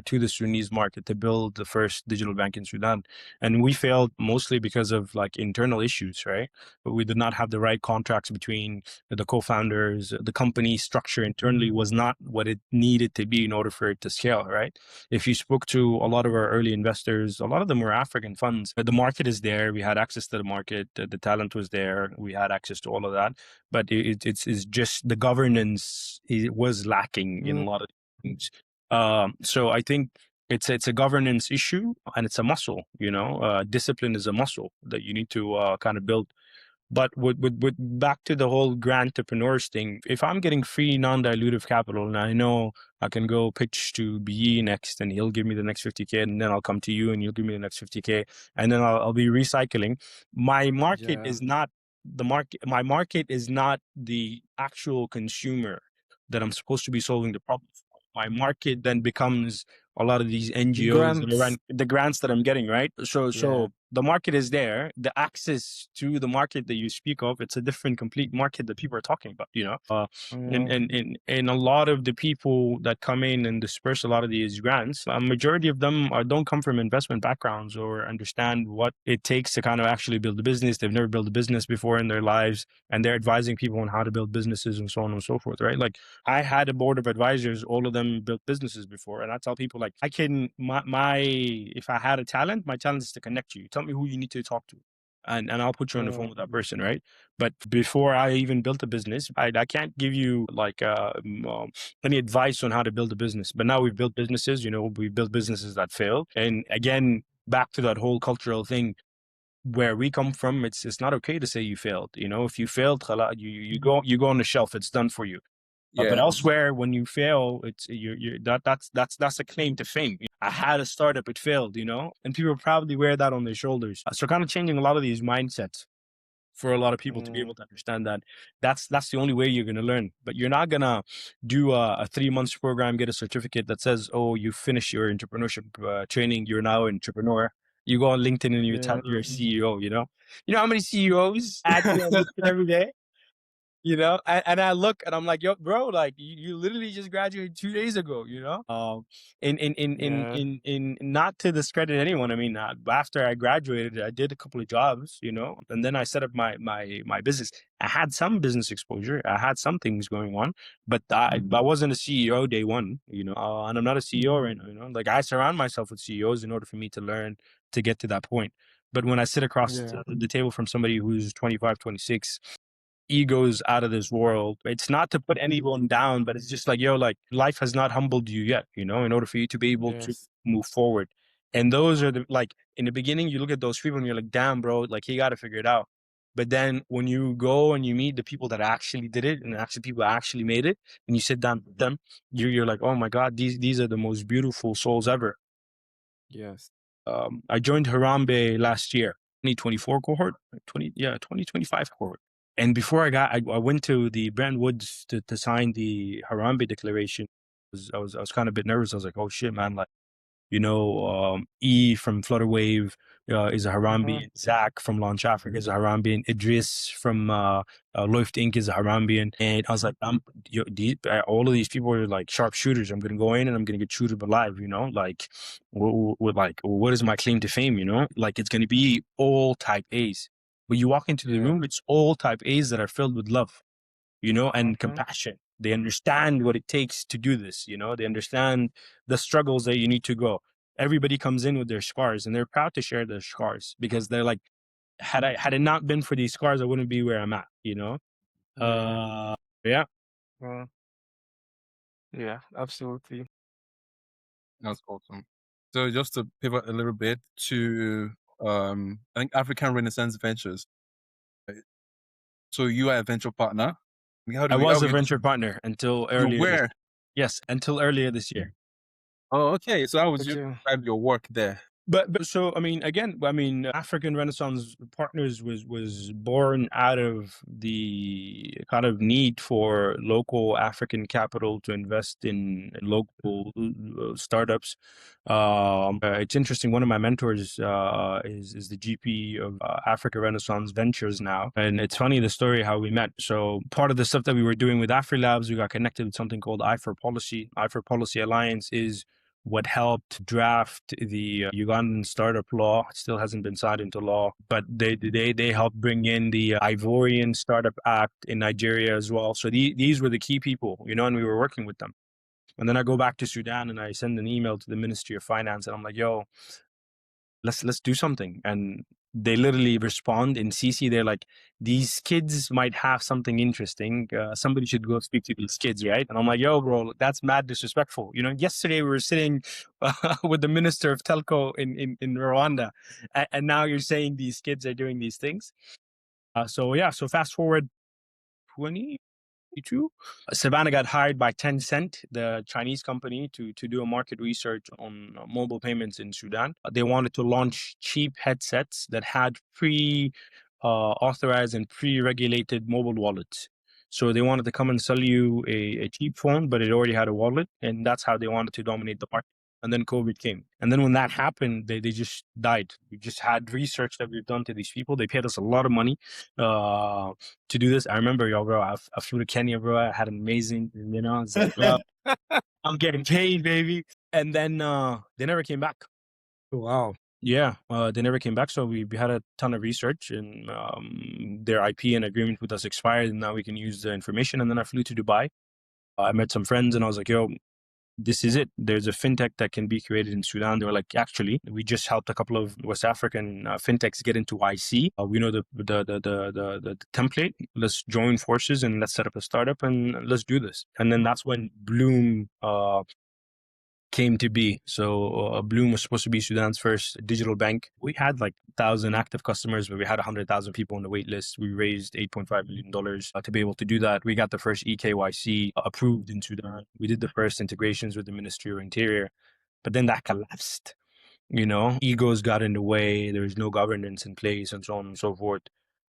to the Sudanese market to build the first digital bank in Sudan, and we failed mostly because of like internal issues, right? But we did not have the right contracts between the co-founders. The company structure internally was not what it needed to be in order for it to scale, right? If you spoke to a lot of our early investors, a lot of them were African funds. The market is there. We had access to the market. The talent was there. We had access to all of that. But it's just the governance was lacking in a lot of things. So I think it's a governance issue and it's a muscle, discipline is a muscle that you need to kind of build. But with back to the whole grand entrepreneurs thing, if I'm getting free non-dilutive capital and I know I can go pitch to Biyi next and he'll give me the next 50K and then I'll come to you and you'll give me the next 50K and then I'll be recycling. My market is not the market. My market is not the actual consumer that I'm supposed to be solving the problem for. My market then becomes a lot of these NGOs that are Grants. the grants that I'm getting, right? So the market is there. The access to the market that you speak of, it's a different, complete market that people are talking about, and a lot of the people that come in and disperse a lot of these grants, a majority of them don't come from investment backgrounds or understand what it takes to kind of actually build a business. They've never built a business before in their lives, and they're advising people on how to build businesses and so on and so forth, right? Like I had a board of advisors, all of them built businesses before, and I tell people like I can if I had a talent, my talent is to connect you. Tell me who you need to talk to, and I'll put you on the phone with that person, right? But before I even built a business, I can't give you like any advice on how to build a business. But now we've built businesses, we built businesses that failed, and again back to that whole cultural thing. Where we come from, it's not okay to say you failed. If you failed, you go on the shelf. It's done for you. But elsewhere, when you fail, it's that's a claim to fame. I had a startup, it failed, and people probably wear that on their shoulders. So kind of changing a lot of these mindsets for a lot of people to be able to understand that that's the only way you're going to learn. But you're not going to do a 3 months program, get a certificate that says, oh, you finished your entrepreneurship training, you're now an entrepreneur. You go on LinkedIn and you tell you're a CEO, you know how many CEOs add me on LinkedIn every day? And I look and I'm like, yo, bro, like you literally just graduated 2 days ago, in not to discredit anyone. I mean, after I graduated, I did a couple of jobs, and then I set up my business. I had some business exposure. I had some things going on, but I wasn't a CEO day one, and I'm not a CEO right now, like I surround myself with CEOs in order for me to learn to get to that point. But when I sit across the table from somebody who's 25, 26, egos out of this world. It's not to put anyone down, but it's just like, like life has not humbled you yet, in order for you to be able to move forward. And those are like, in the beginning, you look at those people and you're like, damn, bro, like he got to figure it out. But then when you go and you meet the people that actually did it and actually people actually made it and you sit down with them, you're like, oh my God, these are the most beautiful souls ever. I joined Harambe last year, 2024 cohort, 2025 cohort. And before I went to the Brent Woods to sign the Harambe declaration. I was kind of a bit nervous. I was like, oh shit, man, like, E from Flutterwave is a Harambean. Zach from Launch Africa is a Harambean. Idris from Loift Inc. is a Harambean. And I was like, all of these people are like sharpshooters. I'm going to go in and I'm going to get shooted alive, like, what is my claim to fame, Like, it's going to be all type A's. But you walk into the room, it's all type A's that are filled with love, and compassion. They understand what it takes to do this, they understand the struggles that you need to go. Everybody comes in with their scars and they're proud to share their scars because they're like, had it not been for these scars, I wouldn't be where I'm at, Yeah. Yeah, absolutely. That's awesome. So just to pivot a little bit to, I think African Renaissance Ventures. So you are a venture partner. I was a venture partner until earlier. Where? Yes, until earlier this year. Oh, okay. So how would you describe your work there? But so, I mean, again, African Renaissance Partners was born out of the kind of need for local African capital to invest in local startups. It's interesting. One of my mentors is the GP of Africa Renaissance Ventures now, and it's funny the story how we met. So part of the stuff that we were doing with AfriLabs, we got connected with something called I4Policy. I4Policy Alliance is what helped draft the Ugandan startup law. It still hasn't been signed into law, but they helped bring in the Ivorian Startup Act in Nigeria as well. So these were the key people, and we were working with them. And then I go back to Sudan and I send an email to the Ministry of Finance and I'm like, yo, let's do something. And they literally respond in CC. They're like, these kids might have something interesting. Somebody should go speak to these kids, right? And I'm like, yo, bro, that's mad disrespectful. Yesterday we were sitting with the Minister of Telco in Rwanda, and now you're saying these kids are doing these things. So fast forward 2022, Savannah got hired by Tencent, the Chinese company, to do a market research on mobile payments in Sudan. They wanted to launch cheap headsets that had authorized and pre-regulated mobile wallets. So they wanted to come and sell you a cheap phone, but it already had a wallet, and that's how they wanted to dominate the market. And then COVID came. And then when that happened, they just died. We just had research that we've done to these people. They paid us a lot of money to do this. I remember, yo, bro, I flew to Kenya, bro. I had an amazing, it's like, well, I'm getting paid, baby. And then they never came back. Wow. Yeah, they never came back. So we had a ton of research, and their IP and agreement with us expired, and now we can use the information. And then I flew to Dubai. I met some friends, and I was like, yo, this is it. There's a fintech that can be created in Sudan. They were like, actually, we just helped a couple of West African fintechs get into YC. We know the template. Let's join forces and let's set up a startup and let's do this. And then that's when Bloom came to be. So Bloom was supposed to be Sudan's first digital bank. We had like 1,000 active customers, but we had 100,000 people on the wait list. We raised $8.5 million to be able to do that. We got the first EKYC approved in Sudan. We did the first integrations with the Ministry of Interior, but then that collapsed. Egos got in the way. There was no governance in place and so on and so forth.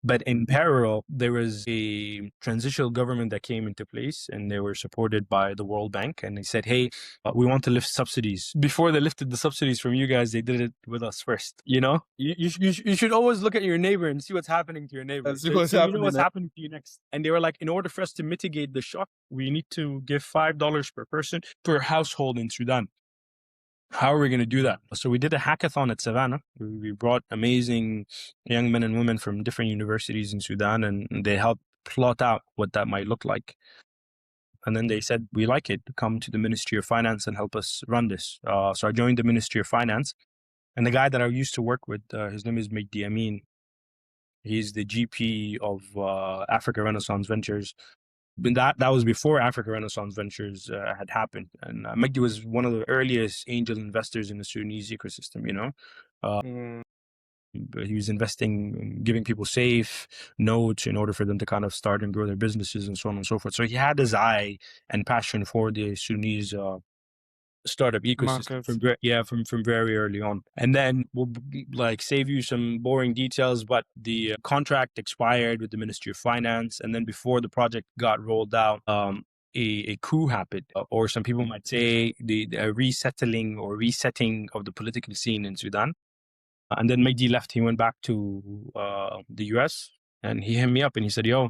But in parallel, there was a transitional government that came into place, and they were supported by the World Bank. And they said, hey, we want to lift subsidies. Before they lifted the subsidies from you guys, they did it with us first. You should always look at your neighbor and see what's happening to your neighbor. You know what's happening to you next. And they were like, in order for us to mitigate the shock, we need to give $5 per person per household in Sudan. How are we going to do that? So we did a hackathon at Savannah. We brought amazing young men and women from different universities in Sudan, and they helped plot out what that might look like. And then they said, we like it. Come to the Ministry of Finance and help us run this. So I joined the Ministry of Finance. And the guy that I used to work with, his name is Bade and Biyi. He's the GP of Africa Renaissance Ventures. That was before Africa Renaissance Ventures had happened. And Magdi was one of the earliest angel investors in the Sudanese ecosystem, He was investing, giving people safe notes in order for them to kind of start and grow their businesses and so on and so forth. So he had his eye and passion for the Sudanese startup ecosystem from very early on. And then we'll save you some boring details, but the contract expired with the Ministry of Finance, and then before the project got rolled out, a coup happened, or some people might say a resetting of the political scene in Sudan. And then Magdi left. He went back to the US, and he hit me up and he said, yo,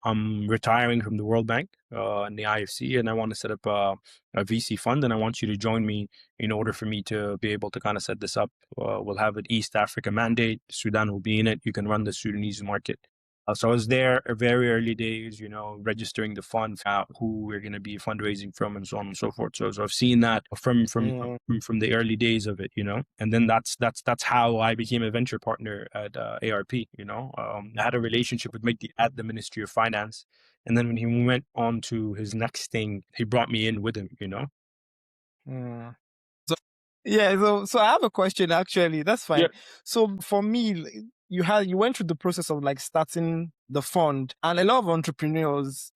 I'm retiring from the World Bank and the IFC, and I want to set up a VC fund, and I want you to join me in order for me to be able to kind of set this up. We'll have an East Africa mandate. Sudan will be in it. You can run the Sudanese market. So I was there very early days, registering the fund, who we're going to be fundraising from, and so on and so forth. So I've seen that from the early days of it, and then that's how I became a venture partner at ARP. I had a relationship with Magdi at the Ministry of Finance, and then when he went on to his next thing, he brought me in with him. So I have a question, actually. That's fine. Yeah. So for me, you went through the process of starting the fund, and a lot of entrepreneurs,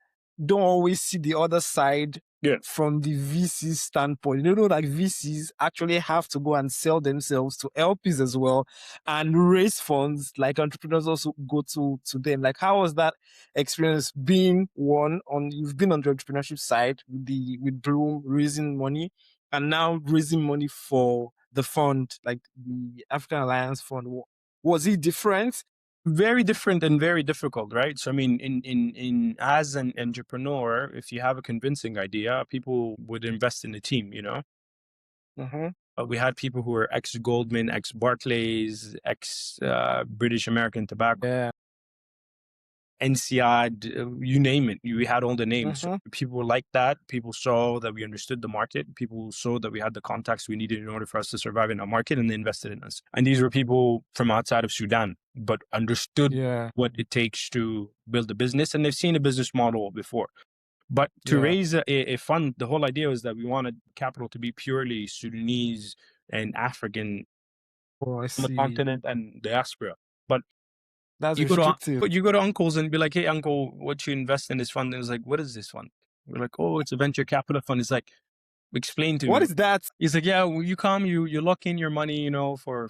don't always see the other side from the VC standpoint. You know, like VCs actually have to go and sell themselves to LPs as well and raise funds. Like entrepreneurs also go to them. Like, how was that experience being you've been on the entrepreneurship side with Bloom raising money and now raising money for the fund, like the African Alliance Fund? Was it different? Very different and very difficult, right? So I mean, in as an entrepreneur, if you have a convincing idea, people would invest in the team, you know. But we had people who were ex Goldman, ex Barclays, ex British American Tobacco, NCI, you name it. We had all the names. So people like that. People saw that we understood the market. People saw that we had the contacts we needed in order for us to survive in our market, and they invested in us. And these were people from outside of Sudan, but understood what it takes to build a business, and they've seen a business model before. But to raise a fund, the whole idea was that we wanted capital to be purely Sudanese and African from the continent and diaspora. But that's restrictive. You go to uncles and be like, "Hey, uncle, what you invest in this fund?" And it's like, "What is this fund?" We're like, "Oh, it's a venture capital fund." It's like, explain to me. What is that? He's like, "Yeah, well, you come, you lock in your money, you know, for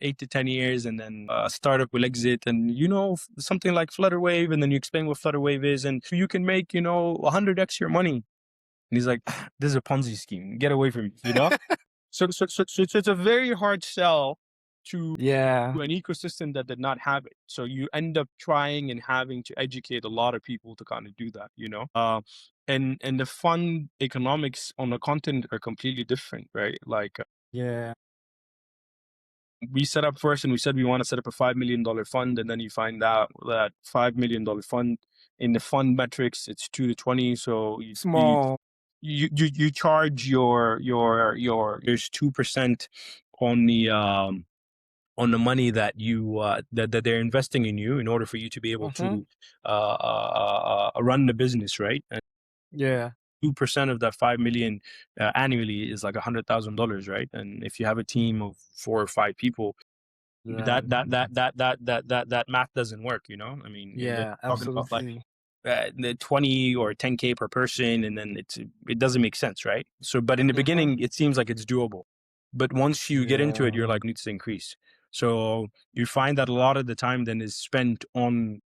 8 to 10 years, and then a startup will exit, and you know, something like Flutterwave, and then you explain what Flutterwave is, and you can make, you know, 100x your money." And he's like, "This is a Ponzi scheme. Get away from me," you know. So it's a very hard sell to an ecosystem that did not have it. So you end up trying and having to educate a lot of people to kind of do that, you know. And the fund economics on the continent are completely different, right? Like we set up first and we said we want to set up a $5 million fund, and then you find out that $5 million fund in the fund metrics, it's 2 to 20. So small. You charge your there's 2% on the money that you that they're investing in you in order for you to be able to run the business, right? And 2% of that 5 million annually is like $100,000, right? And if you have a team of 4 or 5 people, that math doesn't work, you know. I mean, absolutely. The 20 or 10K per person, and then it doesn't make sense, right? So, but in the beginning, it seems like it's doable, but once you get into it, you're like, needs to increase. So you find that a lot of the time then is spent on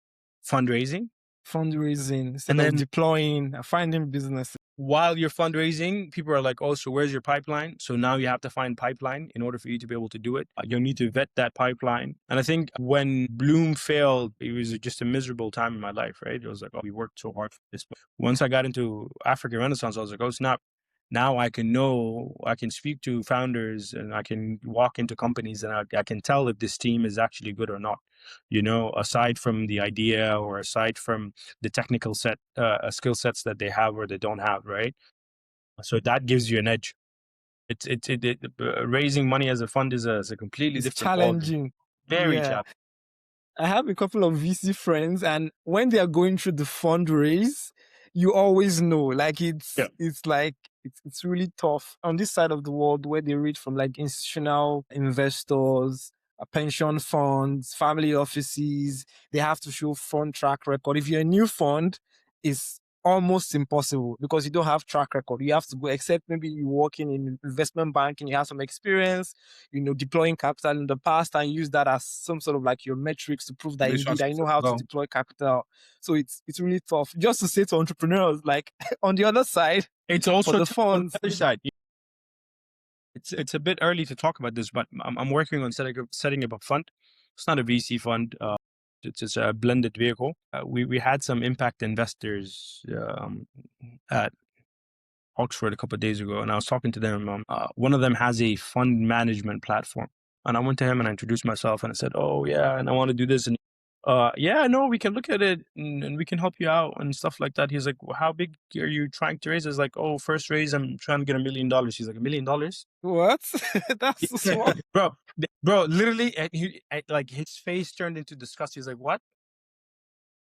fundraising instead of deploying, finding businesses. While you're fundraising, people are like, "Oh, so where's your pipeline?" So now you have to find pipeline in order for you to be able to do it. You'll need to vet that pipeline. And I think when Bloom failed, it was just a miserable time in my life, right? It was like, "Oh, we worked so hard for this." But once I got into African Renaissance, I was like, "Oh, snap. Now I can speak to founders, and I can walk into companies, and I can tell if this team is actually good or not, you know, aside from the idea or aside from the technical skill sets that they have or they don't have, right? So that gives you an edge. Raising money as a fund is a completely different challenging. Very challenging. I have a couple of VC friends, and when they are going through the fundraise, you always know, like it's really tough on this side of the world where they read from like institutional investors, pension funds, family offices. They have to show fund track record. If you're a new fund, it's almost impossible because you don't have track record. You have to go, except maybe you work in investment banking, you have some experience, you know, deploying capital in the past, and use that as some sort of like your metrics to prove that indeed I know how to deploy capital. So it's really tough. Just to say to entrepreneurs, like on the other side, it's also for the funds. On the other side. It's a bit early to talk about this, but I'm working on setting up a fund. It's not a VC fund. It's a blended vehicle. We had some impact investors at Oxford a couple of days ago, and I was talking to them. One of them has a fund management platform, and I went to him and I introduced myself, and I said, "Oh yeah, and I want to do this." And yeah, no, we can look at it and we can help you out and stuff like that. He's like, well, "How big are you trying to raise?" I was like, "Oh, first raise, I'm trying to get $1 million." He's like, $1 million? What? That's so small. bro, literally, like his face turned into disgust. He's like, "What?"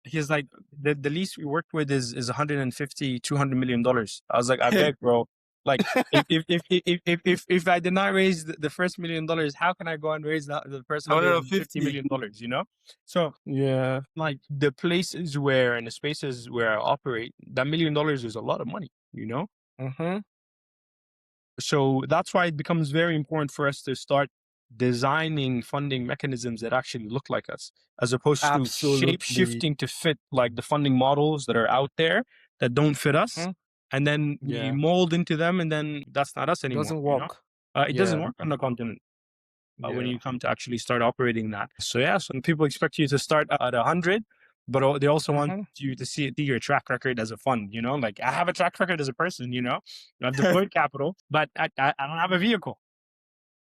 He's like, the least we worked with is $150, $200 million. I was like, "I beg, bro, Like if I did not raise the first $1 million, how can I go and raise the first $150 million? You know, so Yeah. like the places where and the spaces where I operate, that $1 million is a lot of money. You know, Mm-hmm. so that's why it becomes very important for us to start designing funding mechanisms that actually look like us, as opposed to shape Absolutely. shifting to fit like the funding models that are out there that don't fit us. Mhm. And then we Yeah. mold into them, and then that's not us anymore. Doesn't You know, work. it doesn't Yeah. work on the continent when Yeah. you come to actually start operating that. So yeah, so people expect you to start at 100, but they also want Mhm. you to see your track record as a fund. You know, like I have a track record as a person. You know, I've deployed capital, but I don't have a vehicle.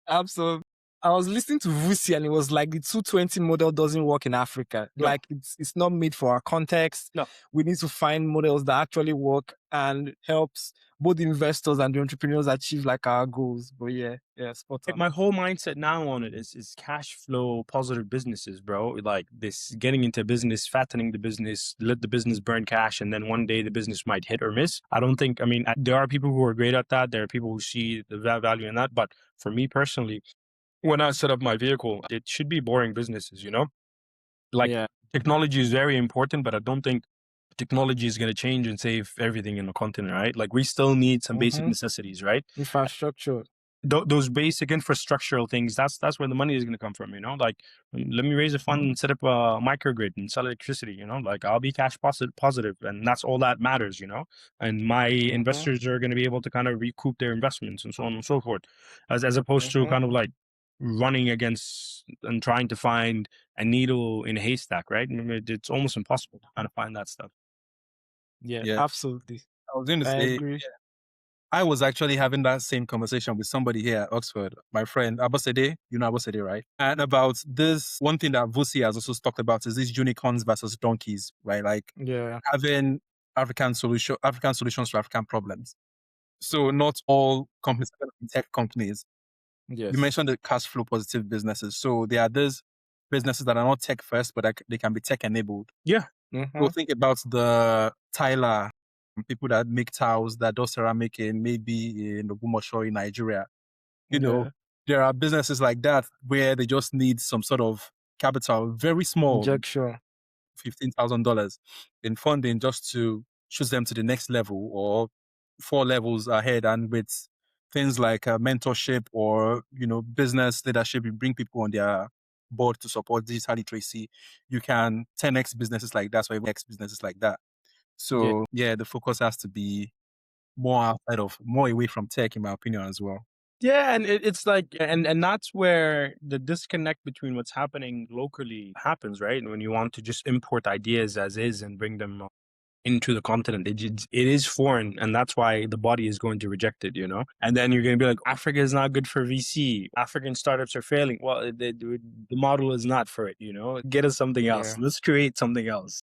Absolutely. I was listening to Vusi and it was like the 220 model doesn't work in Africa. No. Like it's not made for our context. No. We need to find models that actually work and helps both the investors and the entrepreneurs achieve like our goals. But yeah, spot on. My whole mindset now on it is cash flow positive businesses, bro. Like this, getting into business, fattening the business, let the business burn cash, and then one day the business might hit or miss. I don't think. I mean, there are people who are great at that. There are people who see the value in that. But for me personally, when I set up my vehicle, it should be boring businesses. You know, like Yeah. technology is very important, but I don't think technology is going to change and save everything in the continent, right? Like we still need some basic Mhm. necessities, right? Infrastructure. Those basic infrastructural things, that's where the money is going to come from, you know. Like let me raise a fund and set up a microgrid and sell electricity, you know. Like I'll be cash positive, and that's all that matters, you know. And my investors are going to be able to kind of recoup their investments and so on and so forth, as opposed to kind of like running against and trying to find a needle in a haystack, right? I mean, it's almost impossible to kind of find that stuff. Yeah, Yeah. absolutely. I was going to I say, agree. I was actually having that same conversation with somebody here at Oxford, my friend Abosede, you know Abosede, right? And about this, one thing that Vusi has also talked about is these unicorns versus donkeys, right? Like Yeah. having African solutions to African problems. So not all companies are going to be tech companies. Yes. You mentioned the cash flow positive businesses. So there are these businesses that are not tech first, but they can be tech enabled. Yeah. So think about the Tyler, people that make tiles, that do ceramic in maybe in Ogumosho in Nigeria. You know, there are businesses like that where they just need some sort of capital, very small, Injection. $15,000 in funding just to shoot them to the next level or 4 levels ahead. And with things like mentorship or, you know, business leadership, you bring people on their board to support digital literacy. You can 10x businesses like that, or even X businesses like that. So yeah, the focus has to be more away from tech, in my opinion, as well. Yeah, and it's like, and that's where the disconnect between what's happening locally happens, right? When you want to just import ideas as is and bring them into the continent, it is foreign, and that's why the body is going to reject it, you know. And then you're going to be like, Africa is not good for VC. African startups are failing. Well, the model is not for it, you know. Get us something else. Let's create something else.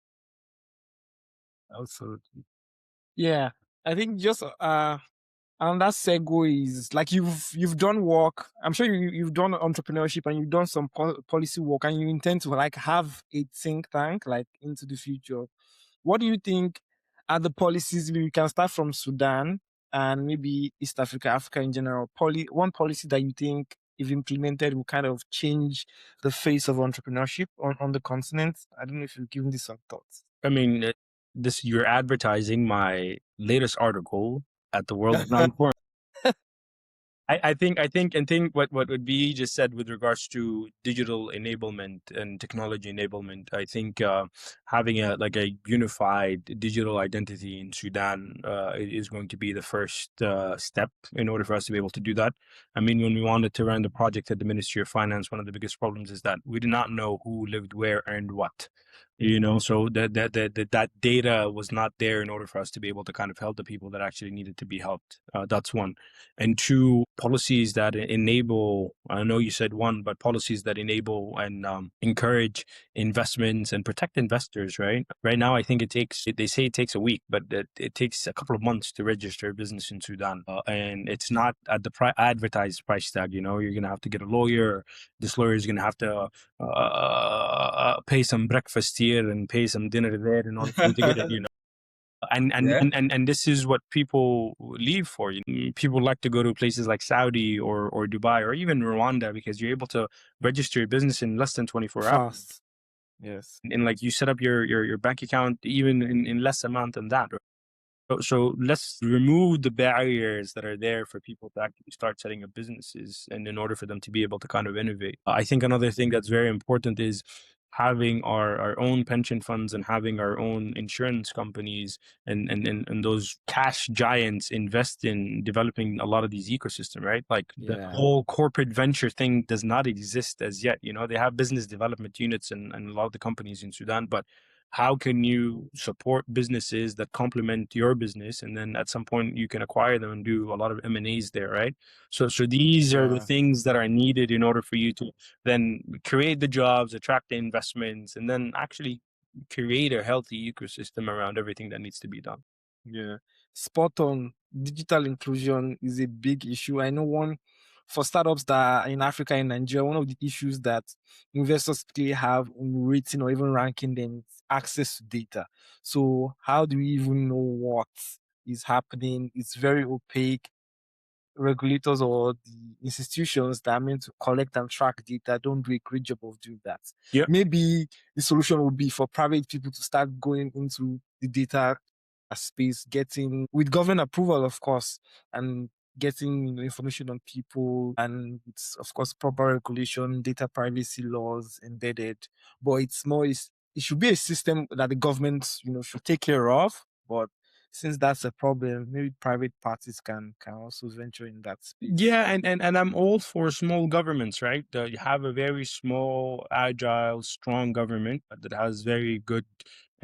Absolutely. Yeah, I think just and that segue is like you've done work. I'm sure you've done entrepreneurship and you've done some policy work, and you intend to like have a think tank like into the future. What do you think are the policies? We can start from Sudan and maybe East Africa, Africa in general. One policy that you think, if implemented, will kind of change the face of entrepreneurship on the continent. I don't know if you've given this some thoughts. I mean, you're advertising my latest article at the World Economic Forum. I think what would be just said with regards to digital enablement and technology enablement. I think having a unified digital identity in Sudan is going to be the first step in order for us to be able to do that. I mean, when we wanted to run the project at the Ministry of Finance, one of the biggest problems is that we did not know who lived where and what. You know, so that data was not there in order for us to be able to kind of help the people that actually needed to be helped. That's one. And two, policies that enable, I know you said one, but policies that enable and encourage investments and protect investors, right? Right now, I think they say it takes a week, but it takes a couple of months to register a business in Sudan. And it's not at the advertised price tag, you know. You're going to have to get a lawyer. This lawyer is going to have to pay some breakfast here and pay some dinner there in order for you to get it, you know. And this is what people leave for. People like to go to places like Saudi or Dubai or even Rwanda because you're able to register your business in less than 24 hours. Fast. Yes. And like you set up your bank account even in less amount than that. So let's remove the barriers that are there for people to actually start setting up businesses, and in order for them to be able to kind of innovate. I think another thing that's very important is having our own pension funds and having our own insurance companies and those cash giants invest in developing a lot of these ecosystem, right? Like the whole corporate venture thing does not exist as yet. They have business development units and a lot of the companies in Sudan, but how can you support businesses that complement your business, and then at some point you can acquire them and do a lot of M&As there, right? So these are the things that are needed in order for you to then create the jobs, attract the investments, and then actually create a healthy ecosystem around everything that needs to be done. Yeah, spot on. Digital inclusion is a big issue. I know for startups that are in Africa and Nigeria, one of the issues that investors typically have in rating or even ranking them is access to data. So how do we even know what is happening? It's very opaque. Regulators or the institutions that are meant to collect and track data don't do a great job of doing that. Yeah. Maybe the solution would be for private people to start going into the data space, getting with government approval, of course, and getting information on people, and it's of course proper regulation, data privacy laws embedded. But it should be a system that the government should take care of. But since that's a problem, maybe private parties can also venture in that space. Yeah, and I'm all for small governments, right? You have a very small, agile, strong government that has very good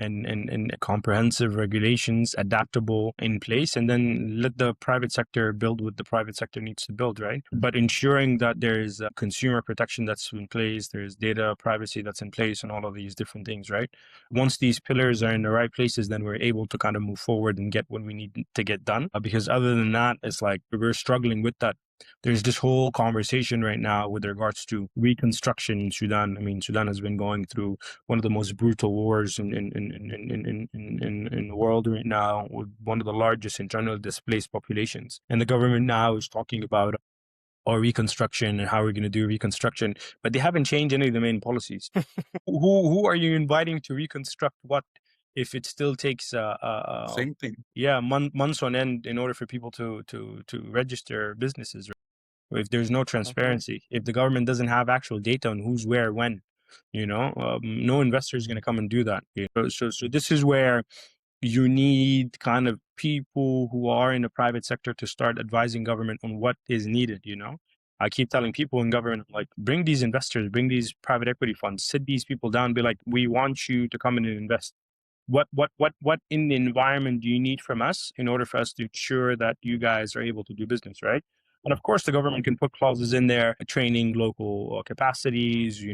and comprehensive regulations, adaptable in place, and then let the private sector build what the private sector needs to build, right? But ensuring that there's consumer protection that's in place, there's data privacy that's in place, and all of these different things, right? Once these pillars are in the right places, then we're able to kind of move forward and get what we need to get done. Because other than that, it's like we're struggling with that. There's this whole conversation right now with regards to reconstruction in Sudan. I mean, Sudan has been going through one of the most brutal wars in the world right now, with one of the largest internally displaced populations. And the government now is talking about our reconstruction and how we're going to do reconstruction, but they haven't changed any of the main policies. Who are you inviting to reconstruct what if it still takes Same thing. months on end in order for people to register businesses? If there's no transparency, if the government doesn't have actual data on who's where when, no investor is going to come and do that. So this is where you need kind of people who are in the private sector to start advising government on what is needed. I keep telling people in government, like, bring these investors, bring these private equity funds, sit these people down, be like, we want you to come in and invest. What in the environment do you need from us in order for us to ensure that you guys are able to do business, right? And of course, the government can put clauses in there, training local capacities,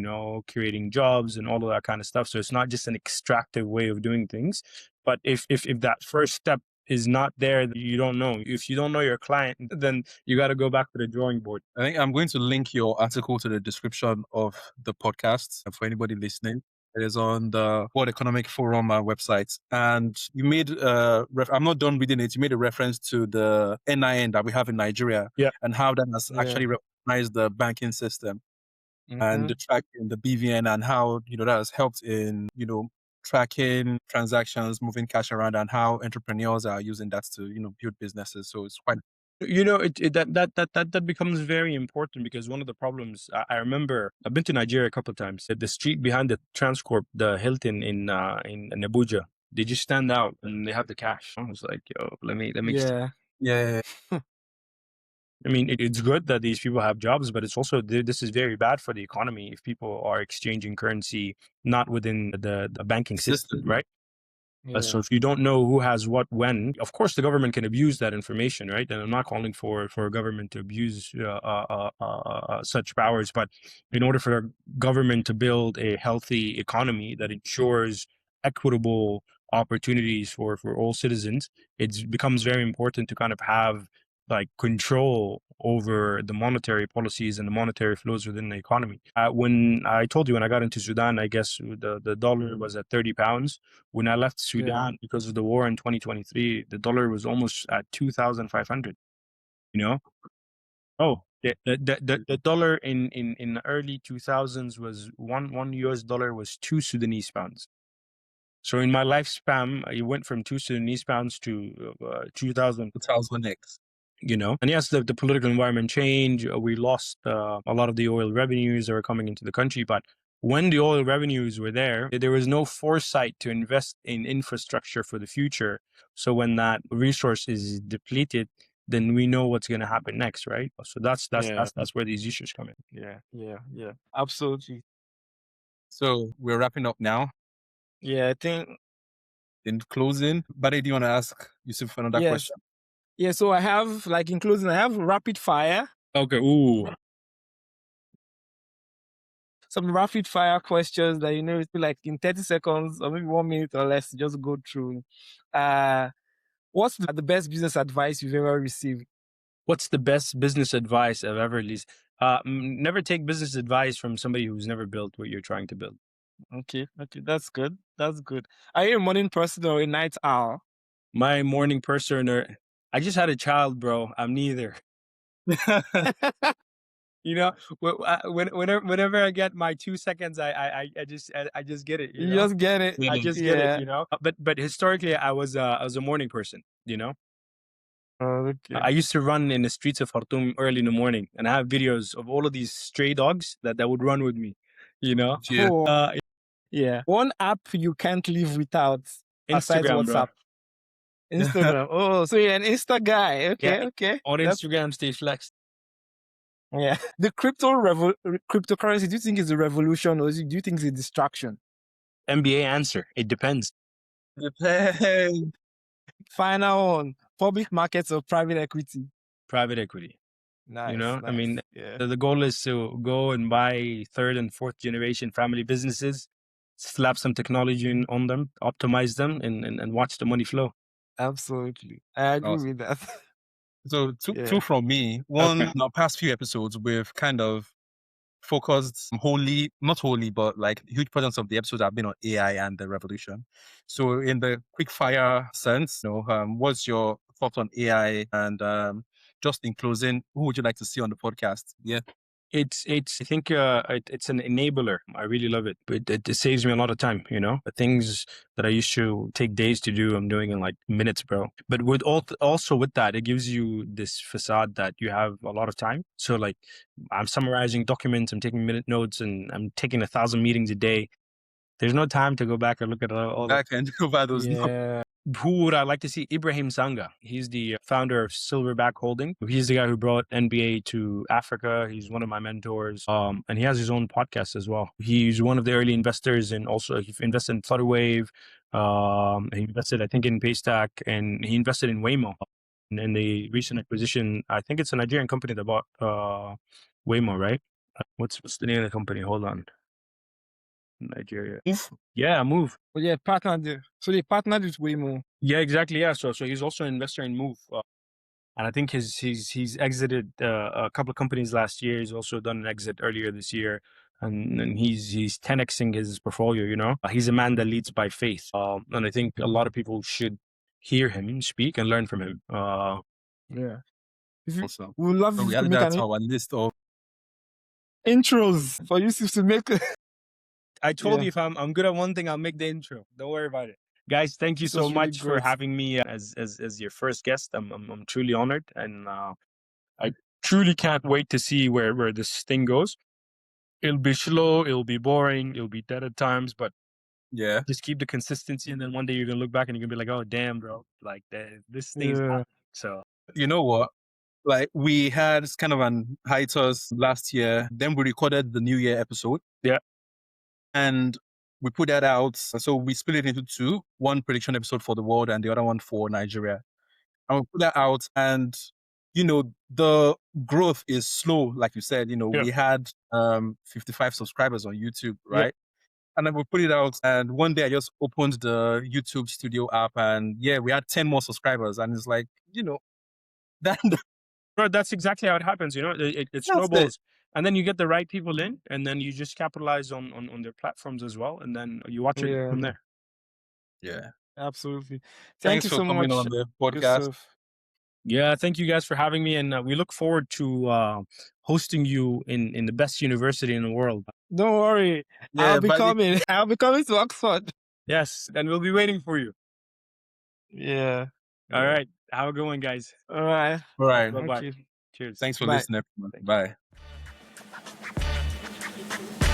creating jobs and all of that kind of stuff. So it's not just an extractive way of doing things. But if that first step is not there, you don't know. If you don't know your client, then you got to go back to the drawing board. I think I'm going to link your article to the description of the podcast for anybody listening. It is on the World Economic Forum website. And you made, I'm not done reading it, you made a reference to the NIN that we have in Nigeria, and how that has actually recognized the banking system and the tracking, the BVN, and how, that has helped in, tracking transactions, moving cash around, and how entrepreneurs are using that to, build businesses. So it's quite... That becomes very important, because one of the problems, I remember, I've been to Nigeria a couple of times. The street behind the Transcorp, the Hilton in Abuja, they just stand out and they have the cash. I was like, yo, let me. Yeah. I mean, it's good that these people have jobs, but it's also, this is very bad for the economy if people are exchanging currency not within the banking system, right? So if you don't know who has what when, of course the government can abuse that information, right? And I'm not calling for a government to abuse such powers, but in order for the government to build a healthy economy that ensures equitable opportunities for all citizens, it becomes very important to kind of have like control over the monetary policies and the monetary flows within the economy. When I told you when I got into Sudan, I guess the dollar was at 30 pounds. When I left Sudan because of the war in 2023, the dollar was almost at 2,500. You know? Oh, the dollar in the early 2000s was one US dollar was 2 Sudanese pounds. So in my lifespan, it went from 2 Sudanese pounds to 2,000. 2000X. You know, and yes, the political environment changed. We lost a lot of the oil revenues that were coming into the country, but when the oil revenues were there was no foresight to invest in infrastructure for the future. So when that resource is depleted, then we know what's going to happen next, right? So that's where these issues come in. Yeah, absolutely. So we're wrapping up now. Yeah, I think in closing, Bade, do you want to ask Yousif another question? Yeah, so I have, like, in closing, I have rapid fire. Okay. Ooh. Some rapid fire questions that, it's like in 30 seconds or maybe 1 minute or less, just go through. What's the best business advice you've ever received? What's the best business advice I've ever received? Never take business advice from somebody who's never built what you're trying to build. Okay, that's good. Are you a morning person or a night owl? My morning person, or I just had a child, bro. I'm neither. Whenever I get my 2 seconds, I just get it. You just get it. I just get it. But historically, I was a morning person. Okay. I used to run in the streets of Khartoum early in the morning, and I have videos of all of these stray dogs that would run with me. Yeah. One app you can't live without besides Instagram, WhatsApp. Bro. Instagram. Oh, so you're an Insta guy. Okay, okay. On Instagram, stay flexed. Yeah. The cryptocurrency, do you think is a revolution or do you think it's a distraction? MBA answer. It depends. Depends. Final one. Public markets or private equity? Private equity. Nice. I mean, the goal is to go and buy third and fourth generation family businesses, slap some technology on them, optimize them, and watch the money flow. Absolutely. I agree with that. So two from me. One, in our past few episodes, we've kind of focused not wholly, but like huge portions of the episodes have been on AI and the revolution. So in the quick fire sense, what's your thoughts on AI? And just in closing, who would you like to see on the podcast? Yeah. I think it's an enabler. I really love it. It saves me a lot of time, The things that I used to take days to do, I'm doing in like minutes, bro. But also with that, it gives you this facade that you have a lot of time. So like I'm summarizing documents, I'm taking minute notes, and I'm taking 1,000 meetings a day. There's no time to go back and look at all back and go by those notes. Who would I like to see? Ibrahim Sanga. He's the founder of Silverback Holding. He's the guy who brought NBA to Africa. He's one of my mentors. And he has his own podcast as well. He's one of the early investors, and also he invested in Flutterwave. He invested, I think, in Paystack, and he invested in Waymo. And in the recent acquisition, I think it's a Nigerian company that bought Waymo, right? What's the name of the company? Hold on. Nigeria. Move? Yeah, Move. Well, yeah, partnered. So they partnered with Waymo. Yeah, exactly. Yeah, so he's also an investor in Move, and I think he's exited a couple of companies last year. He's also done an exit earlier this year, and he's 10xing his portfolio. He's a man that leads by faith, and I think a lot of people should hear him speak and learn from him. Yeah. Also, we would love we to added make that to our list of intros for Yousif to make. I told you if I'm good at one thing, I'll make the intro. Don't worry about it. Guys, thank you so much for having me as your first guest. I'm truly honored, and I truly can't wait to see where this thing goes. It'll be slow, it'll be boring, it'll be dead at times, but yeah, just keep the consistency, and then one day you're gonna look back and you're gonna be like, oh damn, bro, like this thing's happening. So you know what? Like we had kind of an hiatus last year. Then we recorded the New Year episode. Yeah. And we put that out. So we split it into two, one prediction episode for the world and the other one for Nigeria. And we put that out, and, the growth is slow. Like you said, we had 55 subscribers on YouTube, right? Yeah. And then we put it out, and one day I just opened the YouTube Studio app, and we had 10 more subscribers. And it's like, that Bro, that's exactly how it happens. It That's snowballs, and then you get the right people in, and then you just capitalize on their platforms as well, and then you watch it Yeah, from there. Yeah. absolutely. Thank Thanks you for so coming much, on the podcast. Yousif. Yeah, thank you guys for having me, and we look forward to hosting you in the best university in the world. Don't worry, Yeah, I'll be but coming. I'll be coming to Oxford. Yes, and we'll be waiting for you. Yeah. All right, have a good one, guys. All right. all right. Bye Thank bye. you. Cheers. Thanks for Bye. listening. Thank you. Bye.